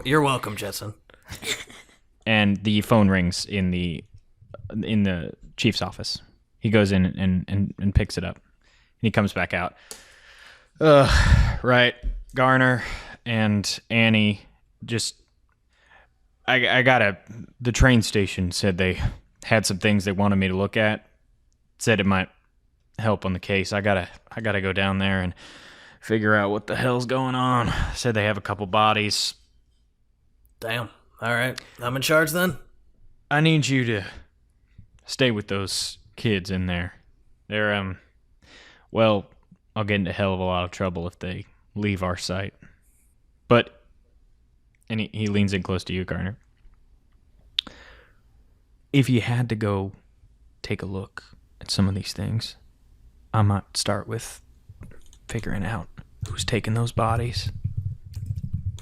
you're welcome, Jetson. And the phone rings in the chief's office. He goes in and picks it up. And he comes back out. Right, Garner and Annie just... The train station said they had some things they wanted me to look at. Said it might help on the case. I gotta go down there and figure out what the hell's going on. Said they have a couple bodies. Damn. All right, I'm in charge then? I need you to stay with those kids in there. They're, well, I'll get into a hell of a lot of trouble if they leave our site. But, and he leans in close to you, Garner. If you had to go take a look at some of these things, I might start with figuring out who's taking those bodies.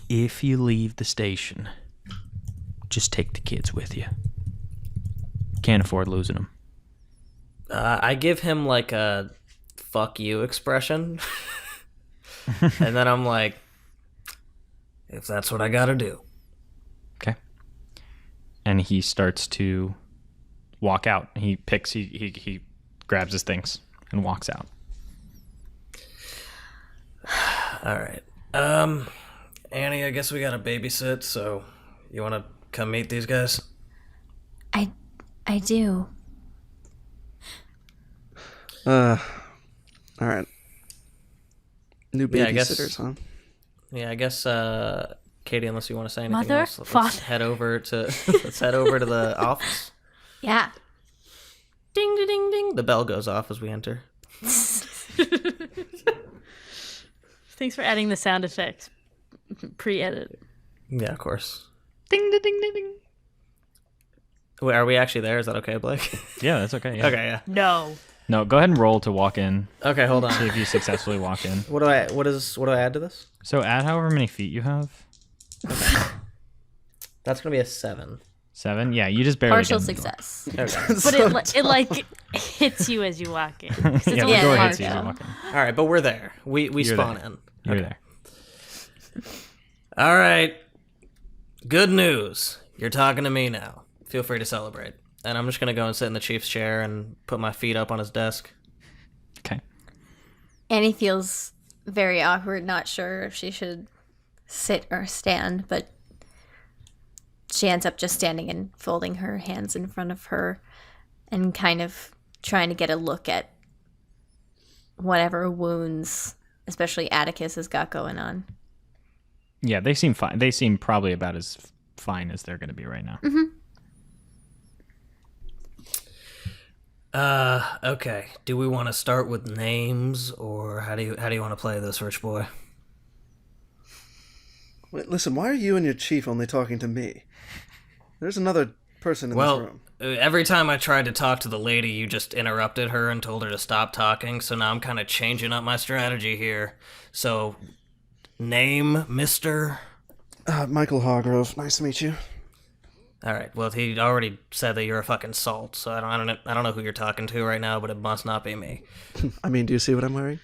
If you leave the station, just take the kids with you. Can't afford losing them. I give him like a fuck you expression. And then I'm like, if that's what I gotta do. Okay. And he starts to walk out. He grabs his things and walks out. All right. Annie, I guess we gotta babysit, so you wanna come meet these guys? I do. All right. New Yeah, I guess- babysitters, huh? Yeah, I guess Katie, unless you want to say anything Mother? else, let's Father. head over to let's head over to the office. Yeah. Ding ding ding ding. The bell goes off as we enter. Thanks for adding the sound effects. Pre-edit. Yeah, of course. Ding, ding, ding, ding, ding. Wait, are we actually there? Is that okay, Blake? Yeah, that's okay. Yeah. Okay, yeah. No. No, go ahead and roll to walk in. Okay, hold on. See if you successfully walk in. What do I add to this? So add however many feet you have. That's gonna be a 7. 7? Yeah, you just barely Partial get in the door. success. Okay. But it like hits you as you walk in. 'Cause it's Yeah, only the door hard hits you as you though. walk in. All right, but we're there. We You're spawn there. in. You're Okay. there. All right. Good news. You're talking to me now. Feel free to celebrate. And I'm just gonna go and sit in the chief's chair and put my feet up on his desk. Okay. Annie feels very awkward, not sure if she should sit or stand, but she ends up just standing and folding her hands in front of her and kind of trying to get a look at whatever wounds, especially Atticus, has got going on. Yeah, they seem fine. They seem probably about as fine as they're going to be right now. Okay. Do we want to start with names, or how do you want to play this, Rich Boy? Wait, listen, why are you and your chief only talking to me? There's another person in this Well, room. every time I tried to talk to the lady, you just interrupted her and told her to stop talking, so now I'm kind of changing up my strategy here. So, name, Mr.? Michael Hargrove. Nice to meet you. All right. Well, he already said that you're a fucking salt, so I don't know who you're talking to right now, but it must not be me. I mean, do you see what I'm wearing?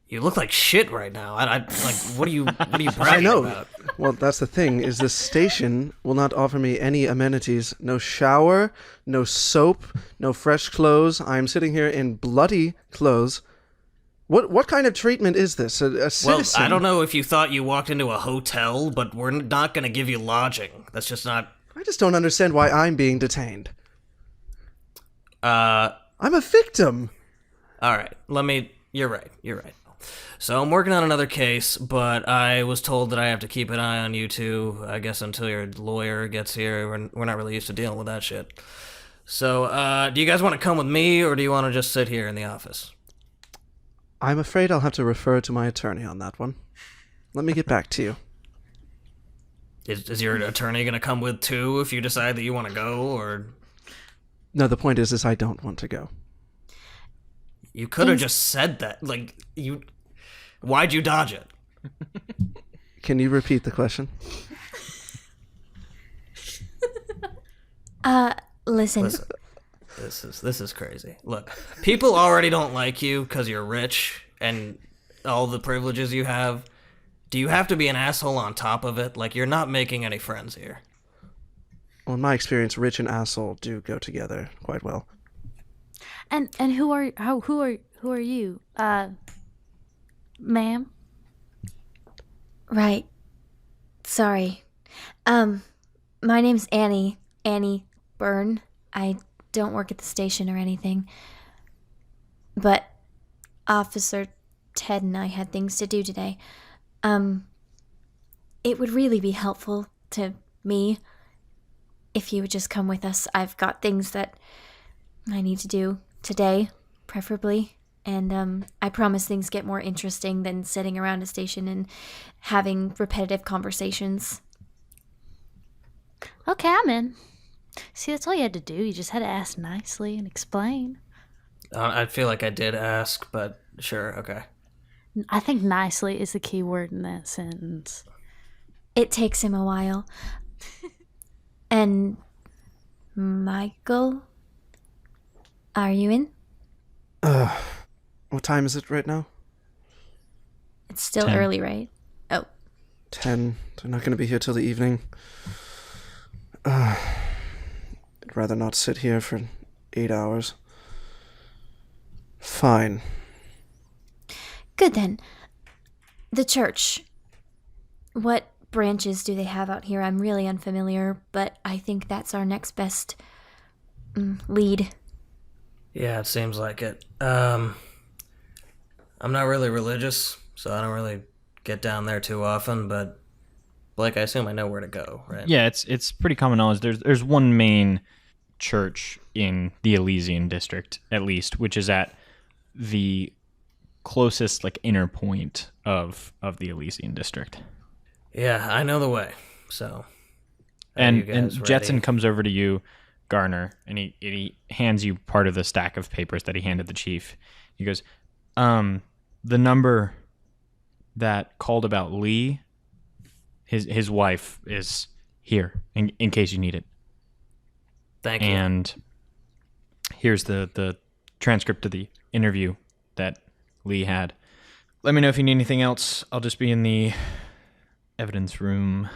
You look like shit right now. I like. What are you bragging I know. about? Well, that's the thing, is this station will not offer me any amenities. No shower, no soap, no fresh clothes. I'm sitting here in bloody clothes. What kind of treatment is this? A Well, citizen? I don't know if you thought you walked into a hotel, but we're not going to give you lodging. That's just not. I just don't understand why I'm being detained. All I'm a victim. right. You're right. So I'm working on another case, but I was told that I have to keep an eye on you two, I guess, until your lawyer gets here. We're not really used to dealing with that shit. So, do you guys want to come with me, or do you want to just sit here in the office? I'm afraid I'll have to refer to my attorney on that one. Let me get back to you. Is your attorney going to come with too if you decide that you want to go, or... No, the point is I don't want to go. You could have just said that. Why'd you dodge it? Can you repeat the question? Listen. This is crazy. Look, people already don't like you because you're rich and all the privileges you have. Do you have to be an asshole on top of it? Like, you're not making any friends here. Well, in my experience, rich and asshole do go together quite well. And who are you? Ma'am? Right. Sorry. My name's Annie. Annie Byrne. I don't work at the station or anything. But Officer Ted and I had things to do today. It would really be helpful to me if you would just come with us. I've got things that I need to do today, preferably. And I promise things get more interesting than sitting around a station and having repetitive conversations. Okay, I'm in. See, that's all you had to do. You just had to ask nicely and explain. I feel like I did ask, but sure, okay. I think nicely is the key word in that sentence. It takes him a while. And Michael, are you in? What time is it right now? It's still 10. early, right? Oh, 10. They're not going to be here till the evening. I'd rather not sit here for 8 hours. Fine. good then. The church. What branches do they have out here? I'm really unfamiliar, but I think that's our next best lead. Yeah, it seems like it. I'm not really religious, so I don't really get down there too often, but Blake, I assume I know where to go, right? Yeah, it's pretty common knowledge. There's one main church in the Elysian district, at least, which is at the closest like inner point of the Elysian district. Yeah, I know the way. So, And Jetson comes over to you, Garner, and he hands you part of the stack of papers that he handed the chief. He goes, the number that called about Lee, his wife is here in case you need it. Thank you. And here's the transcript of the interview that Lee had. Let me know if you need anything else. I'll just be in the evidence room.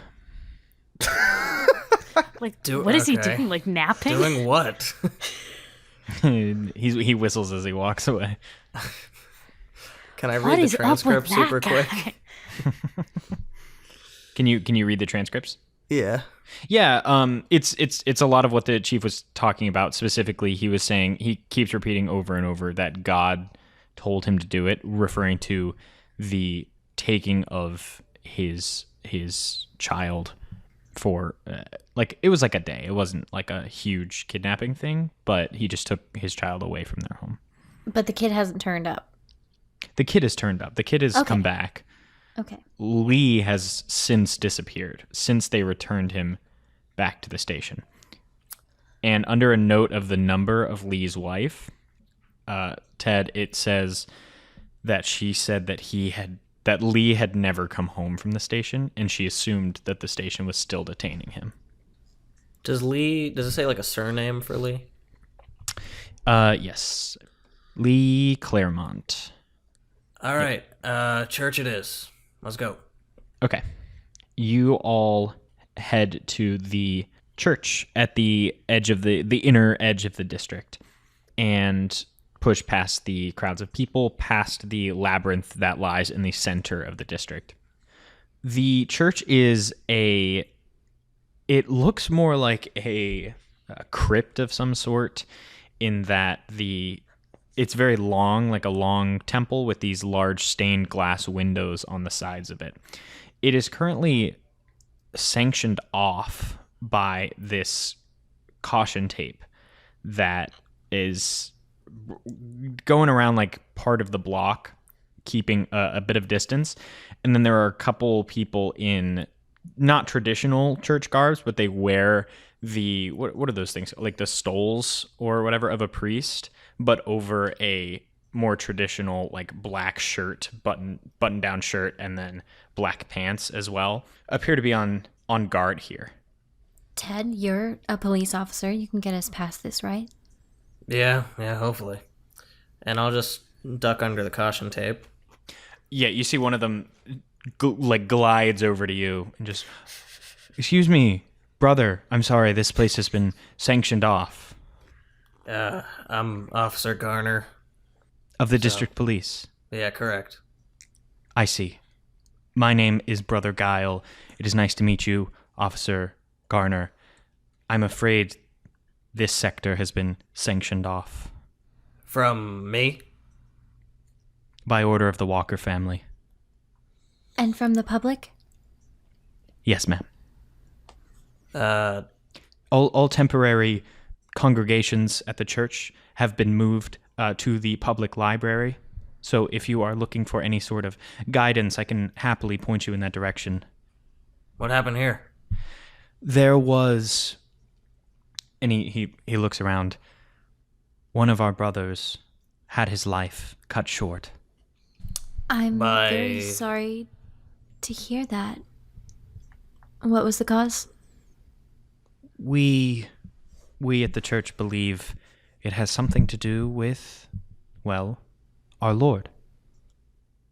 Like, what is he okay. doing? Like, napping? Doing what? He whistles as he walks away. Can I What read the is up with transcript that super guy? quick? Can you read the transcripts? Yeah. Yeah, it's a lot of what the chief was talking about. Specifically, he was saying, he keeps repeating over and over that God told him to do it, referring to the taking of his child for like it was like a day. It wasn't like a huge kidnapping thing, but he just took his child away from their home. But the kid hasn't turned up. The kid has turned up. The kid has come back. Okay. Lee has since disappeared, since they returned him back to the station. And under a note of the number of Lee's wife, Ted, it says that she said that Lee had never come home from the station, and she assumed that the station was still detaining him. Does it say like a surname for Lee? Yes. Lee Claremont. All right. Church it is. Let's go. Okay. You all head to the church at the edge of the inner edge of the district and push past the crowds of people, past the labyrinth that lies in the center of the district. The church is it looks more like a crypt of some sort, in that it's very long, like a long temple with these large stained glass windows on the sides of it. It is currently sanctioned off by this caution tape that is going around like part of the block, keeping a bit of distance. And then there are a couple people in not traditional church garbs, but they wear the what are those things, like the stoles or whatever of a priest, but over a more traditional like black shirt, button down shirt, and then black pants as well, appear to be on guard here. Ted, you're a police officer. You can get us past this, right? Yeah, hopefully. And I'll just duck under the caution tape. Yeah, you see one of them glides over to you and just, excuse me, brother, I'm sorry, this place has been sanctioned off. I'm Officer Garner. Of the district police. Yeah, correct. I see. My name is Brother Guile. It is nice to meet you, Officer Garner. I'm afraid this sector has been sanctioned off. From me? By order of the Walker family. And from the public? Yes, ma'am. All temporary congregations at the church have been moved to the public library. So if you are looking for any sort of guidance, I can happily point you in that direction. What happened here? There was, and he looks around, one of our brothers had his life cut short. I'm very sorry to hear that. What was the cause? We at the church believe it has something to do with, well, our Lord.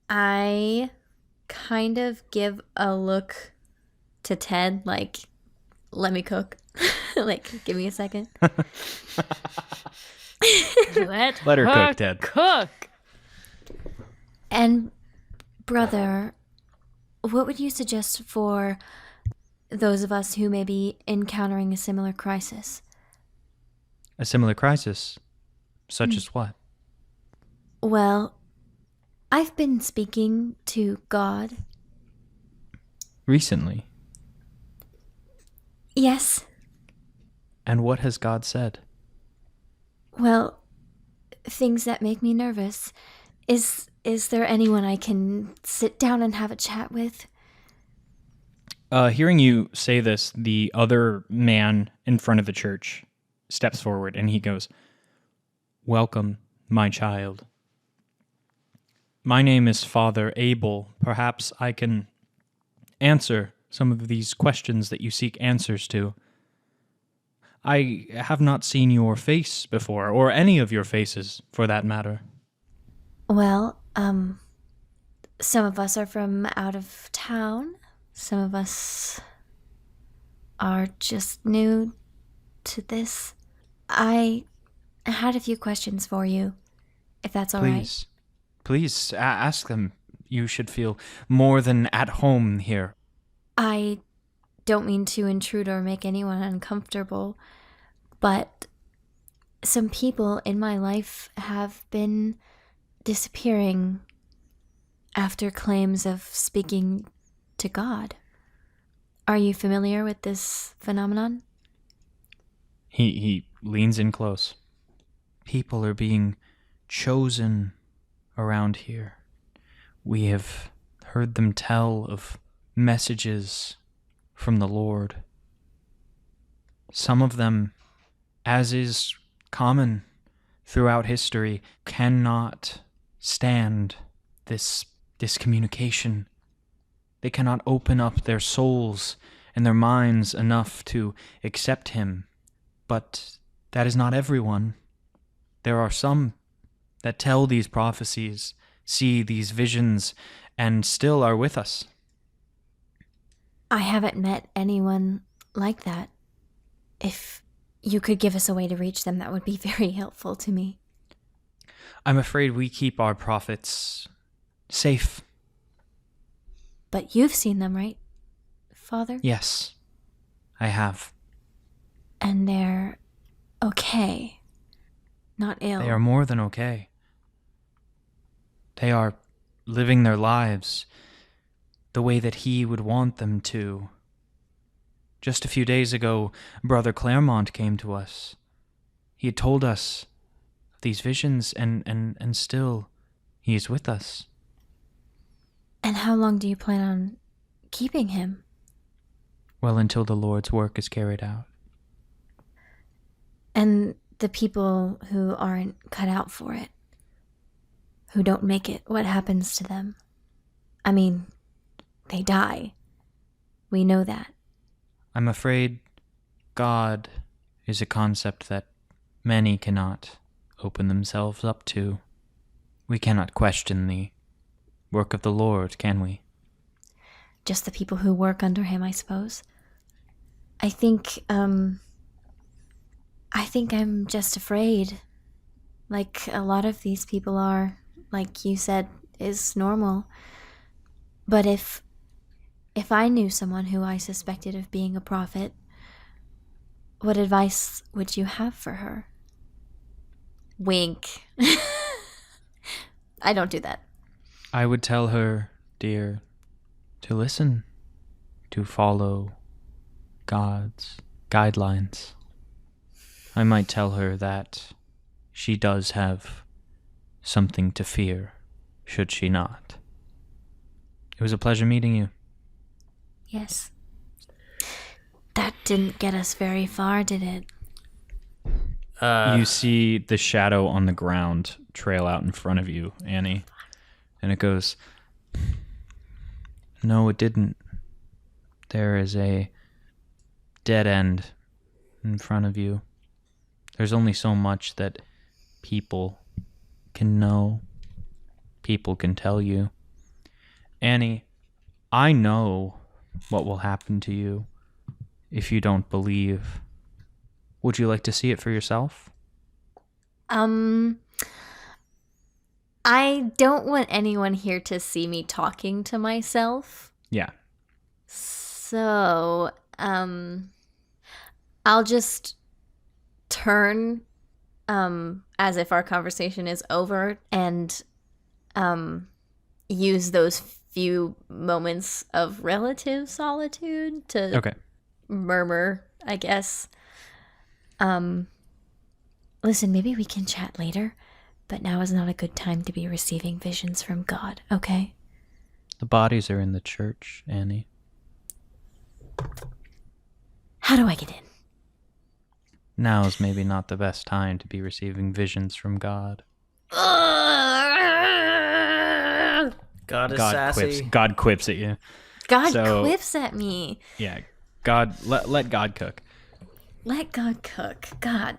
I kind of give a look to Ted, like, let me cook. Like, give me a second. Let her cook, Ted. Cook. And, brother, what would you suggest for those of us who may be encountering a similar crisis? A similar crisis? Such as what? Well, I've been speaking to God. Recently. Yes. And what has God said? Well, things that make me nervous. Is there anyone I can sit down and have a chat with? Hearing you say this, the other man in front of the church steps forward and he goes, "Welcome, my child. My name is Father Abel. Perhaps I can answer some of these questions that you seek answers to. I have not seen your face before, or any of your faces, for that matter." Well, some of us are from out of town. Some of us are just new to this. I had a few questions for you, if that's all right. Please, ask them. You should feel more than at home here. I don't mean to intrude or make anyone uncomfortable, but some people in my life have been disappearing after claims of speaking to God. Are you familiar with this phenomenon? He leans in close. People are being chosen around here. We have heard them tell of messages from the Lord. Some of them, as is common throughout history, cannot stand this communication. They cannot open up their souls and their minds enough to accept him. But that is not everyone. There are some that tell these prophecies, see these visions, and still are with us. I haven't met anyone like that. If you could give us a way to reach them, that would be very helpful to me. I'm afraid we keep our prophets safe. But you've seen them, right, Father? Yes, I have. And they're okay. Not ill. They are more than okay. They are living their lives the way that he would want them to. Just a few days ago, Brother Claremont came to us. He had told us of these visions, and still he is with us. And how long do you plan on keeping him? Well, until the Lord's work is carried out. And the people who aren't cut out for it, who don't make it, what happens to them? I mean, they die. We know that. I'm afraid God is a concept that many cannot open themselves up to. We cannot question the work of the Lord, can we? Just the people who work under him, I suppose. I think I'm just afraid. Like a lot of these people are, like you said, is normal. But if I knew someone who I suspected of being a prophet, what advice would you have for her? Wink. I don't do that. I would tell her, dear, to listen, to follow God's guidelines. I might tell her that she does have something to fear, should she not. It was a pleasure meeting you. Yes. That didn't get us very far, did it? You see the shadow on the ground trail out in front of you, Annie. And it goes, "No, it didn't. There is a dead end in front of you. There's only so much that people can know, people can tell you. Annie, I know what will happen to you if you don't believe. Would you like to see it for yourself? I don't want anyone here to see me talking to myself. Yeah. So, I'll just turn as if our conversation is over and use those few moments of relative solitude to murmur, I guess. Listen, maybe we can chat later, but now is not a good time to be receiving visions from God, okay? The bodies are in the church, Annie. How do I get in? Now is maybe not the best time to be receiving visions from God. God is sassy. God quips at you. God quips at me. Yeah, God, let God cook. Let God cook. God.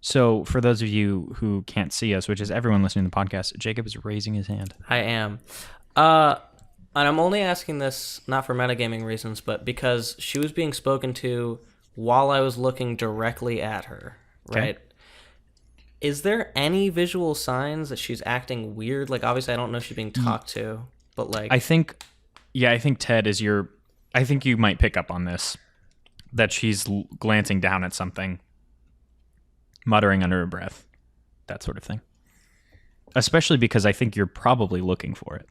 So, for those of you who can't see us, which is everyone listening to the podcast, Jacob is raising his hand. I am. And I'm only asking this not for metagaming reasons, but because she was being spoken to while I was looking directly at her, right? Okay. Is there any visual signs that she's acting weird? Like, obviously, I don't know if she's being talked to, but like... I think Ted is your... I think you might pick up on this, that she's glancing down at something, muttering under her breath, that sort of thing. Especially because I think you're probably looking for it.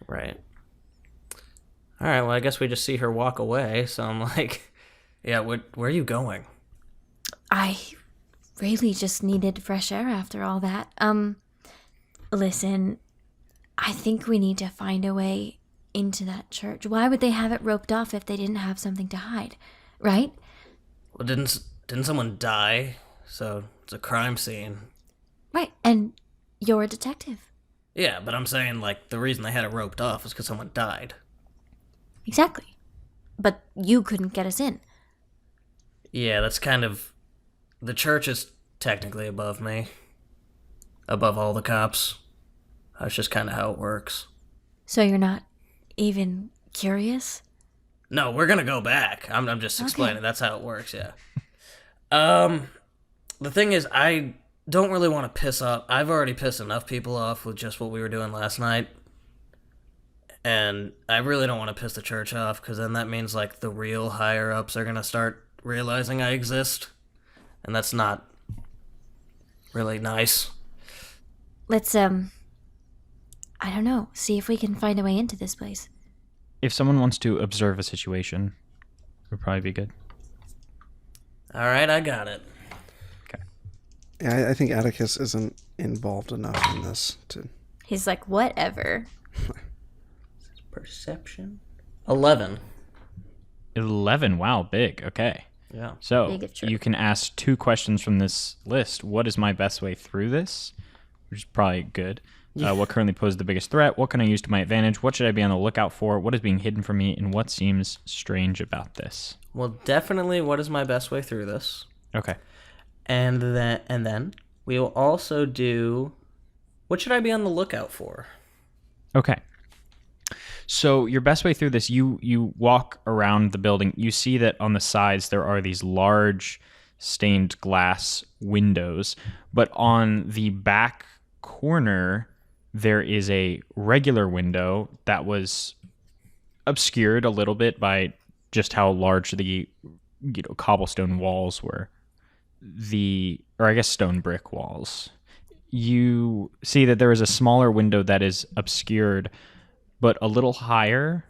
Right. All right, well, I guess we just see her walk away, so I'm like, yeah, where are you going? I really just needed fresh air after all that. Listen, I think we need to find a way into that church. Why would they have it roped off if they didn't have something to hide, right? Well, didn't someone die? So it's a crime scene. Right, and you're a detective. Yeah, but I'm saying, like, the reason they had it roped off is because someone died. Exactly. But you couldn't get us in. Yeah, that's kind of... The church is technically above me. Above all the cops. That's just kind of how it works. So you're not even curious? No, we're gonna go back. I'm just explaining. Okay. That's how it works, yeah. The thing is, I don't really want to piss off... I've already pissed enough people off with just what we were doing last night. And I really don't want to piss the church off, because then that means, like, the real higher-ups are gonna start realizing I exist. And that's not really nice. Let's, I don't know, see if we can find a way into this place. If someone wants to observe a situation, it would probably be good. All right, I got it. Okay. Yeah, I think Atticus isn't involved enough in this to... He's like, whatever. Perception? 11. 11, wow, big, okay. Yeah. So, Big if true. you can ask 2 questions from this list. What is my best way through this? Which is probably good. What currently poses the biggest threat? What can I use to my advantage? What should I be on the lookout for? What is being hidden from me? And what seems strange about this? Well, definitely what is my best way through this? Okay. And then we will also do what should I be on the lookout for? Okay. So your best way through this, you walk around the building. You see that on the sides there are these large stained glass windows, but on the back corner there is a regular window that was obscured a little bit by just how large the cobblestone walls were. Or I guess stone brick walls. You see that there is a smaller window that is obscured, but a little higher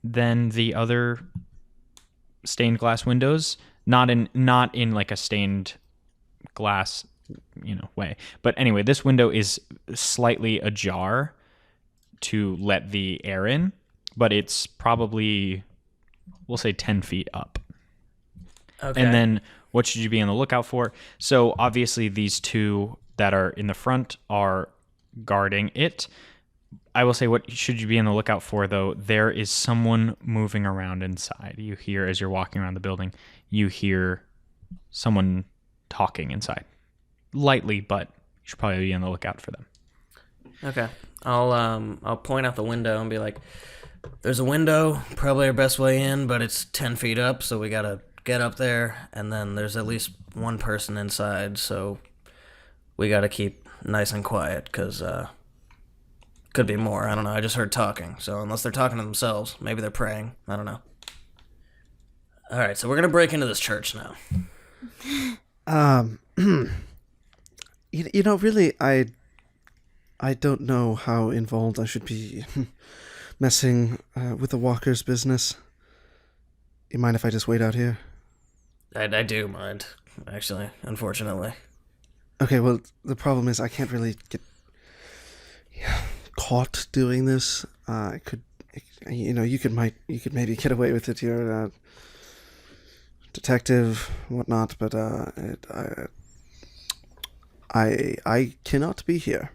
than the other stained glass windows. Not in like a stained glass, way. But anyway, this window is slightly ajar to let the air in, but it's probably, we'll say 10 feet up. Okay. And then what should you be on the lookout for? So obviously these 2 that are in the front are guarding it. I will say, what should you be on the lookout for, though? There is someone moving around inside. You hear as you're walking around the building. you hear someone talking inside. Lightly, but you should probably be on the lookout for them. Okay. I'll point out the window and be like, there's a window, probably our best way in, but it's 10 feet up, so we gotta get up there, and then there's at least one person inside, so we gotta keep nice and quiet, because could be more. I don't know. I just heard talking, so unless they're talking to themselves, maybe they're praying. I don't know. All right, so we're gonna break into this church now. Really, I don't know how involved I should be messing with the walker's business. You mind if I just wait out here? I do mind, actually, unfortunately. Okay, well, the problem is I can't really get caught doing this. You could maybe get away with it. You're a detective, whatnot, but I cannot be here.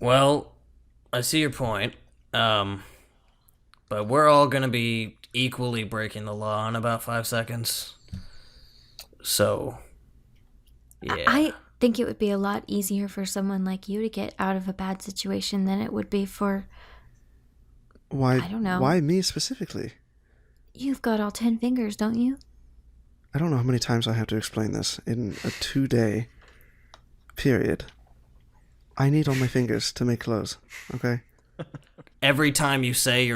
Well, I see your point, but we're all gonna be equally breaking the law in about 5 seconds. So, yeah. I think it would be a lot easier for someone like you to get out of a bad situation than it would be for... Why? I don't know. Why me specifically? You've got all 10 fingers, don't you? I don't know how many times I have to explain this in a 2-day period. I need all my fingers to make clothes, okay? Every time you say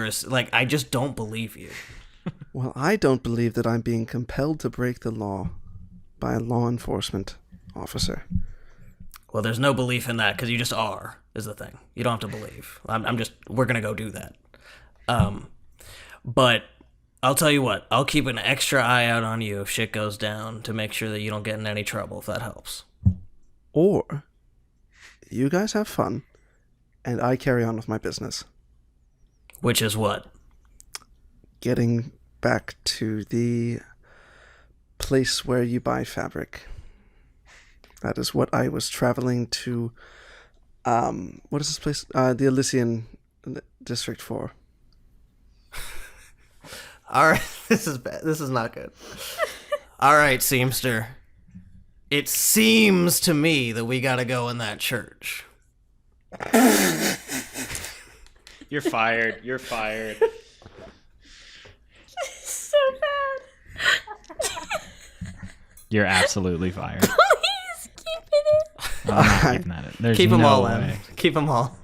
I just don't believe you. Well, I don't believe that I'm being compelled to break the law by a law enforcement officer. Well, there's no belief in that, because you just are, is the thing. You don't have to believe. We're gonna go do that. But I'll tell you what, I'll keep an extra eye out on you if shit goes down to make sure that you don't get in any trouble, if that helps. Or you guys have fun, and I carry on with my business. Which is what? Getting back to the place where you buy fabric. That is what I was traveling to, what is this place? The Elysian district for. All right, this is bad. This is not good. All right, Seamster. It seems to me that we gotta go in that church. You're fired. You're fired. So bad. You're absolutely fired. Please keep it in. I'm not keeping that in. There's Keep them no all way. in. Keep them all.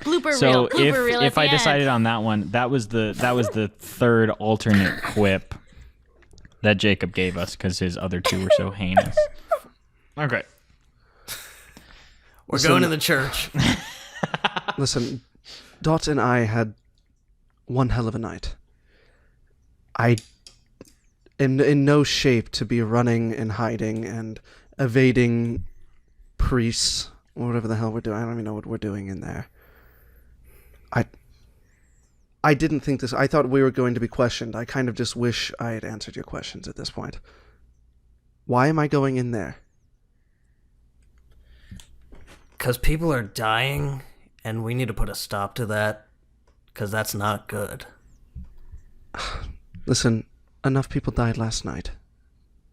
Blooper So reel. if I decided on that one, that was the third alternate quip that Jacob gave us because his other two were so heinous. Okay. We're going to the church. Listen, Dot and I had one hell of a night. I am in no shape to be running and hiding and evading priests or whatever the hell we're doing. I don't even know what we're doing in there. I didn't think this... I thought we were going to be questioned. I kind of just wish I had answered your questions at this point. Why am I going in there? Because people are dying, and we need to put a stop to that, because that's not good. Listen, enough people died last night.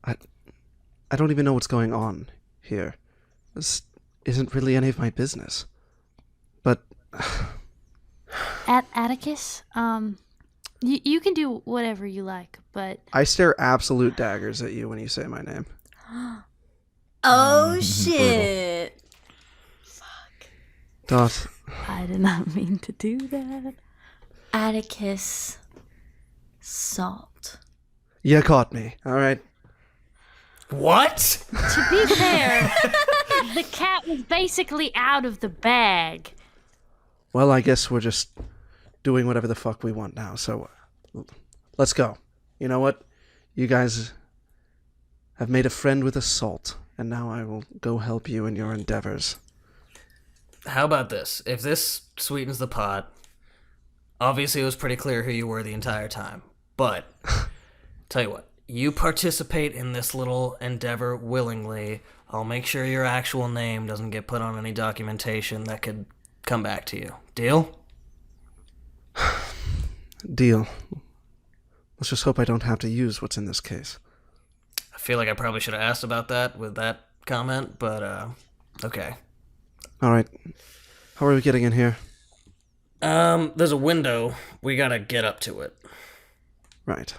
I don't even know what's going on here. This isn't really any of my business. But... Atticus, you can do whatever you like, but... I stare absolute daggers at you when you say my name. Oh, shit. Dot, I did not mean to do that. Atticus Salt. you caught me, alright? What? To be fair, the cat was basically out of the bag. Well, I guess we're just doing whatever the fuck we want now, so let's go. You know what? You guys have made a friend with a salt, and now I will go help you in your endeavors. How about this? If this sweetens the pot, obviously it was pretty clear who you were the entire time. But, tell you what, you participate in this little endeavor willingly. I'll make sure your actual name doesn't get put on any documentation that could come back to you. Deal? Deal. Let's just hope I don't have to use what's in this case. I feel like I probably should have asked about that with that comment, but okay. All right. How are we getting in here? There's a window. We gotta get up to it. Right.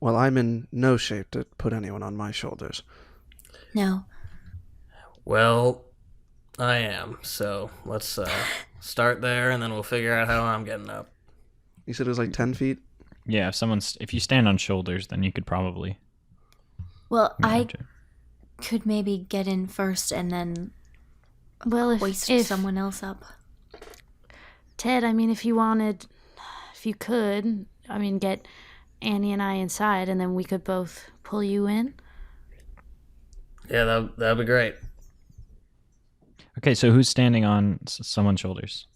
Well, I'm in no shape to put anyone on my shoulders. No. Well, I am. So let's start there, and then we'll figure out how I'm getting up. You said it was like 10 feet? Yeah, if you stand on shoulders, then you could probably. Well, I manage it. could maybe get in first and then Well, hoist if someone else up. Ted, I mean, if you could, I mean, get Annie and I inside, and then we could both pull you in. Yeah, that'd be great. Okay, so who's standing on someone's shoulders?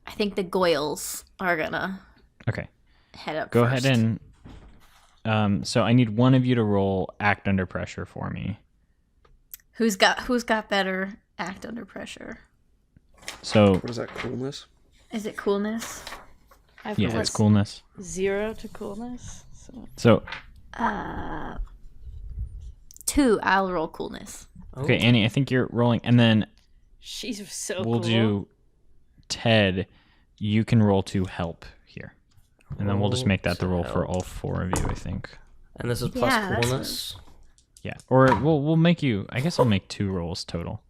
I think the Goyles are gonna Okay, head up go first. ahead and. So I need one of you to roll act under pressure for me. Who's got better act under pressure? So What is that, coolness? Is it coolness? I've yeah, got it's coolness. 0 to coolness. So 2. I'll roll coolness. okay, Annie, I think you're rolling, and then She's so we'll do Ted. You can roll to help here, and then we'll just make that the roll for all 4 of you. I think. And this is plus Yeah, that's coolness. Yeah, or we'll make you. I guess I'll make 2 rolls total.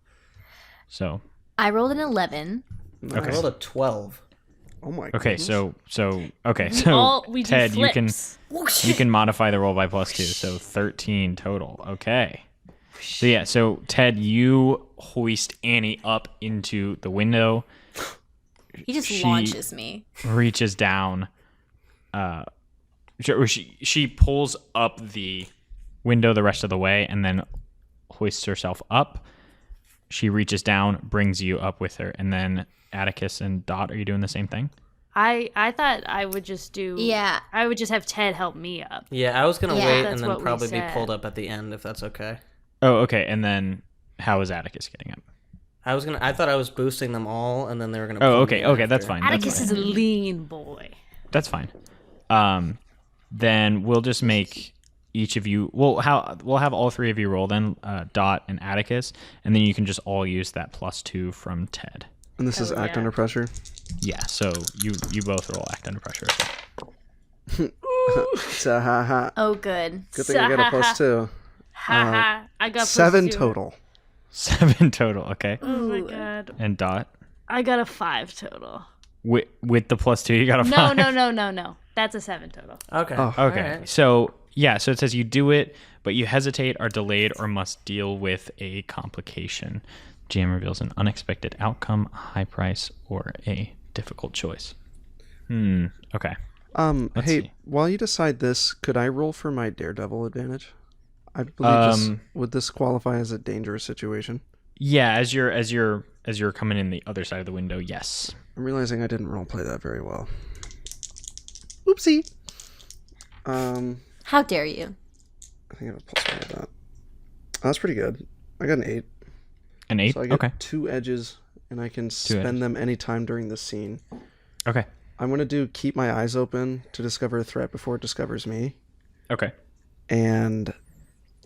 So I rolled an 11. I rolled a 12. Oh my okay, goodness. We do Ted, you flips. can modify the roll by +2, so 13 total. Okay. So yeah, so Ted, you hoist Annie up into the window. He just She- launches me. Reaches down. She pulls up the window the rest of the way and then hoists herself up. She reaches down, brings you up with her, and then Atticus and Dot, are you doing the same thing? I thought I would just do. Yeah. I would just have Ted help me up. Yeah, I was gonna Yeah. wait That's and then what we probably be said. pulled up at the end if that's okay. Oh, okay. And then how is Atticus getting up? I thought I was boosting them all, and then they were gonna. Oh, pull okay, me okay, after. that's fine. That's Atticus fine. is a lean boy. That's fine. Then we'll just make each of you. We'll have all 3 of you roll then, Dot and Atticus, and then you can just all use that +2 from Ted. And this is act yeah. under pressure? Yeah. So you both roll act under pressure. So, ha. Oh, good. Good thing I got a +2. Haha. I got 7 +2. total. 7 total. Okay. Oh my god. And Dot I got a 5 total. with the +2, you got a 5. No. That's a 7 total. Okay. Oh, Okay. Alright. So yeah, so it says you do it, but you hesitate, are delayed, or must deal with a complication. GM reveals an unexpected outcome, a high price, or a difficult choice. Okay. Let's Hey, see. while you decide this, could I roll for my daredevil advantage? I believe would this qualify as a dangerous situation? Yeah, as you're coming in the other side of the window, yes. I'm realizing I didn't roleplay that very well. Oopsie. How dare you? I think I have a +1 with that. Oh, that's pretty good. I got an 8. An 8? So I get Okay. 2 edges, and I can edges. spend them anytime during the scene. Okay. I'm going to do keep my eyes open to discover a threat before it discovers me. Okay. And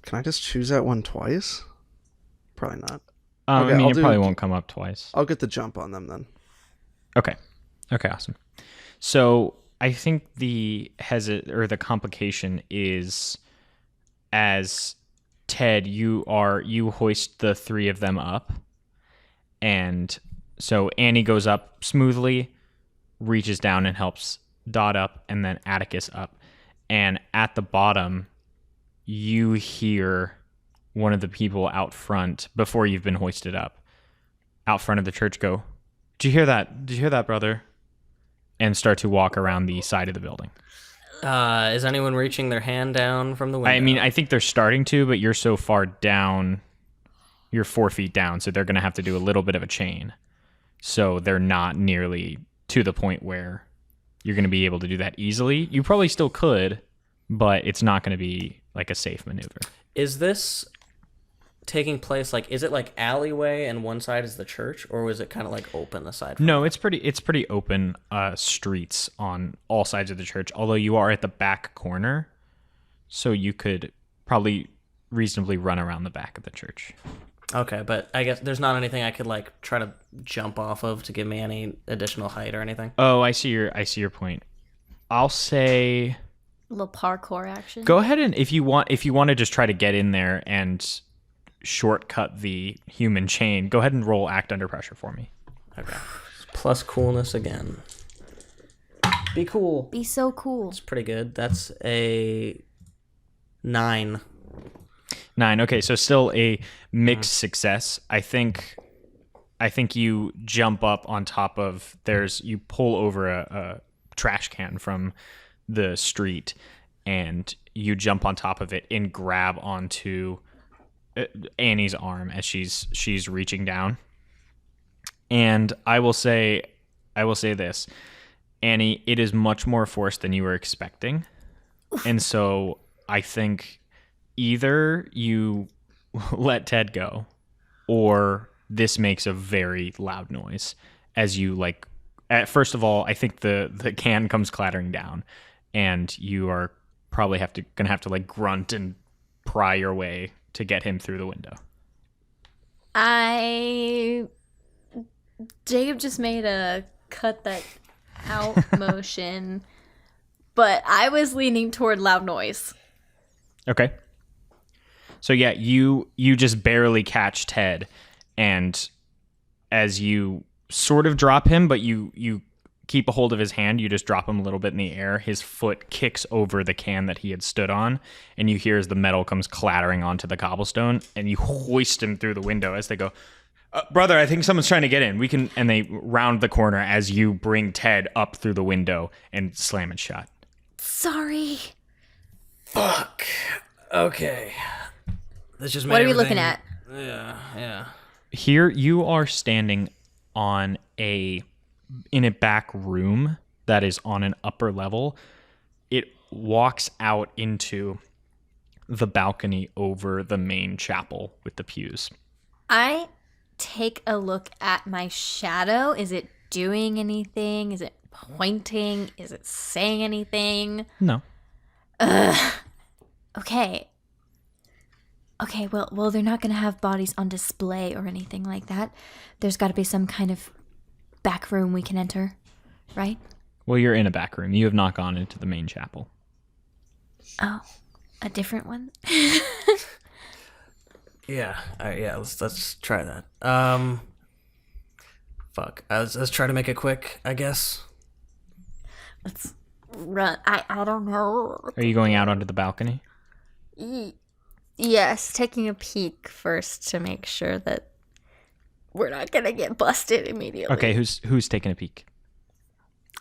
can I just choose that one twice? Probably not. I Okay, mean, I'll it do- probably won't come up twice. I'll get the jump on them then. Okay. Okay, awesome. So I think the complication is, as Ted, you hoist the 3 of them up, and so Annie goes up smoothly, reaches down and helps Dot up, and then Atticus up, and at the bottom, you hear one of the people out front before you've been hoisted up, out front of the church, go, "Did you hear that? Did you hear that, brother?" And start to walk around the side of the building. Is anyone reaching their hand down from the window? I mean, I think they're starting to, but you're so far down. You're 4 feet down, so they're going to have to do a little bit of a chain. So they're not nearly to the point where you're going to be able to do that easily. You probably still could, but it's not going to be like a safe maneuver. Is this taking place, like, is it like alleyway and one side is the church, or is it kind of like open aside from No, it's pretty open streets on all sides of the church, although you are at the back corner, so you could probably reasonably run around the back of the church. Okay, but I guess there's not anything I could like try to jump off of to give me any additional height or anything. Oh, I see your point. I'll say A little parkour action. go ahead, and if you want to just try to get in there and shortcut the human chain, go ahead and roll act under pressure for me. Okay. Plus coolness again. Be cool. Be so cool. It's pretty good. That's a 9. 9. Okay, so still a mixed success. I think you jump up on top of you pull over a trash can from the street, and you jump on top of it and grab onto Annie's arm as she's reaching down. And I will say this, Annie, it is much more force than you were expecting. And so I think either you let Ted go, or this makes a very loud noise as you first of all, I think the can comes clattering down, and you are probably gonna have to like grunt and pry your way to get him through the window. Jacob just made a cut that out motion, but I was leaning toward loud noise. Okay. So yeah, you just barely catch Ted, and as you sort of drop him, but you keep a hold of his hand, you just drop him a little bit in the air. His foot kicks over the can that he had stood on, and you hear as the metal comes clattering onto the cobblestone, and you hoist him through the window as they go, brother, I think someone's trying to get in. And they round the corner as you bring Ted up through the window and slam it shut. Sorry. Fuck. Okay. This just made What are we everything- looking at? Yeah. Here you are standing in a back room that is on an upper level. It walks out into the balcony over the main chapel with the pews. I take a look at my shadow. Is it doing anything? Is it pointing? Is it saying anything? No. Okay. Okay, well, they're not going to have bodies on display or anything like that. There's got to be some kind of back room we can enter, right? Well, you're in a back room. You have not gone into the main chapel. Oh, a different one? Yeah. All right, yeah, let's try that. Fuck. Let's try to make it quick, I guess. Let's run. I don't know. Are you going out onto the balcony? Yes, taking a peek first to make sure that we're not going to get busted immediately. Okay, who's taking a peek?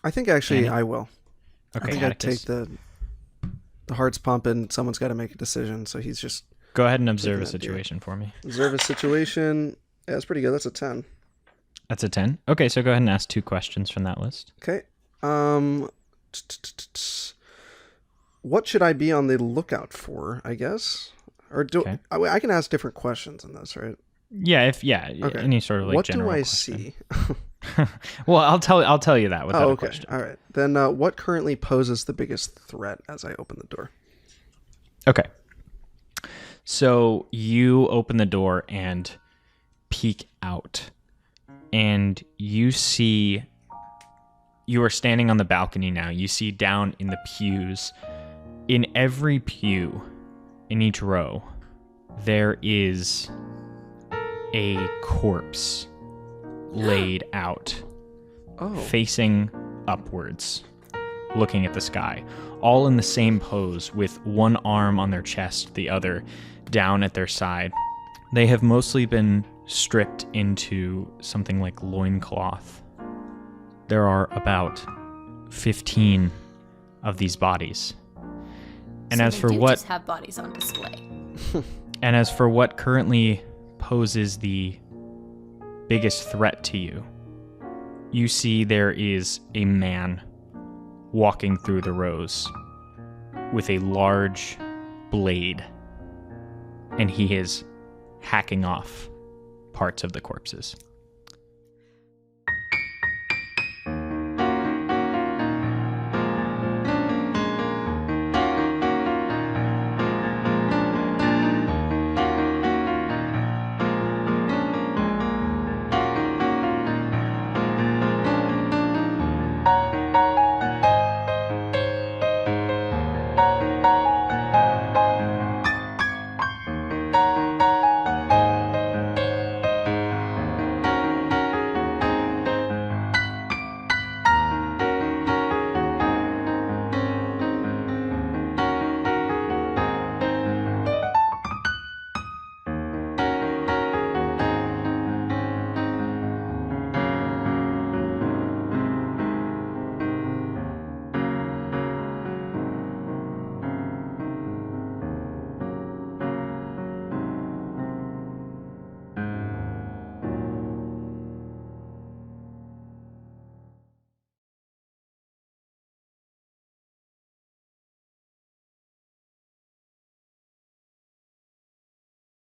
I think actually Annie? I will. Okay, I think I'd Atticus. take the heart's pumping. Someone's got to make a decision, so he's just Go ahead and observe a Taking that deal. situation for me. observe a situation. Yeah, that's pretty good. That's a 10. That's a 10. Okay, so go ahead and ask 2 questions from that list. Okay. What should I be on the lookout for, I guess? Or do Okay. I can ask different questions in this, right? Yeah, Okay. any sort of like what do general I question. see? Well, I'll tell you that without Oh, a okay. question. All right. Then what currently poses the biggest threat as I open the door? Okay. So you open the door and peek out, and you are standing on the balcony now. You see down in the pews, in every pew, in each row, there is a corpse laid out, Oh. facing upwards, looking at the sky, all in the same pose, with one arm on their chest, the other down at their side. They have mostly been stripped into something like loincloth. There are about 15 of these bodies. And So as they for do what just have bodies on display. and as for what currently poses the biggest threat to you, you see there is a man walking through the rows with a large blade, and he is hacking off parts of the corpses.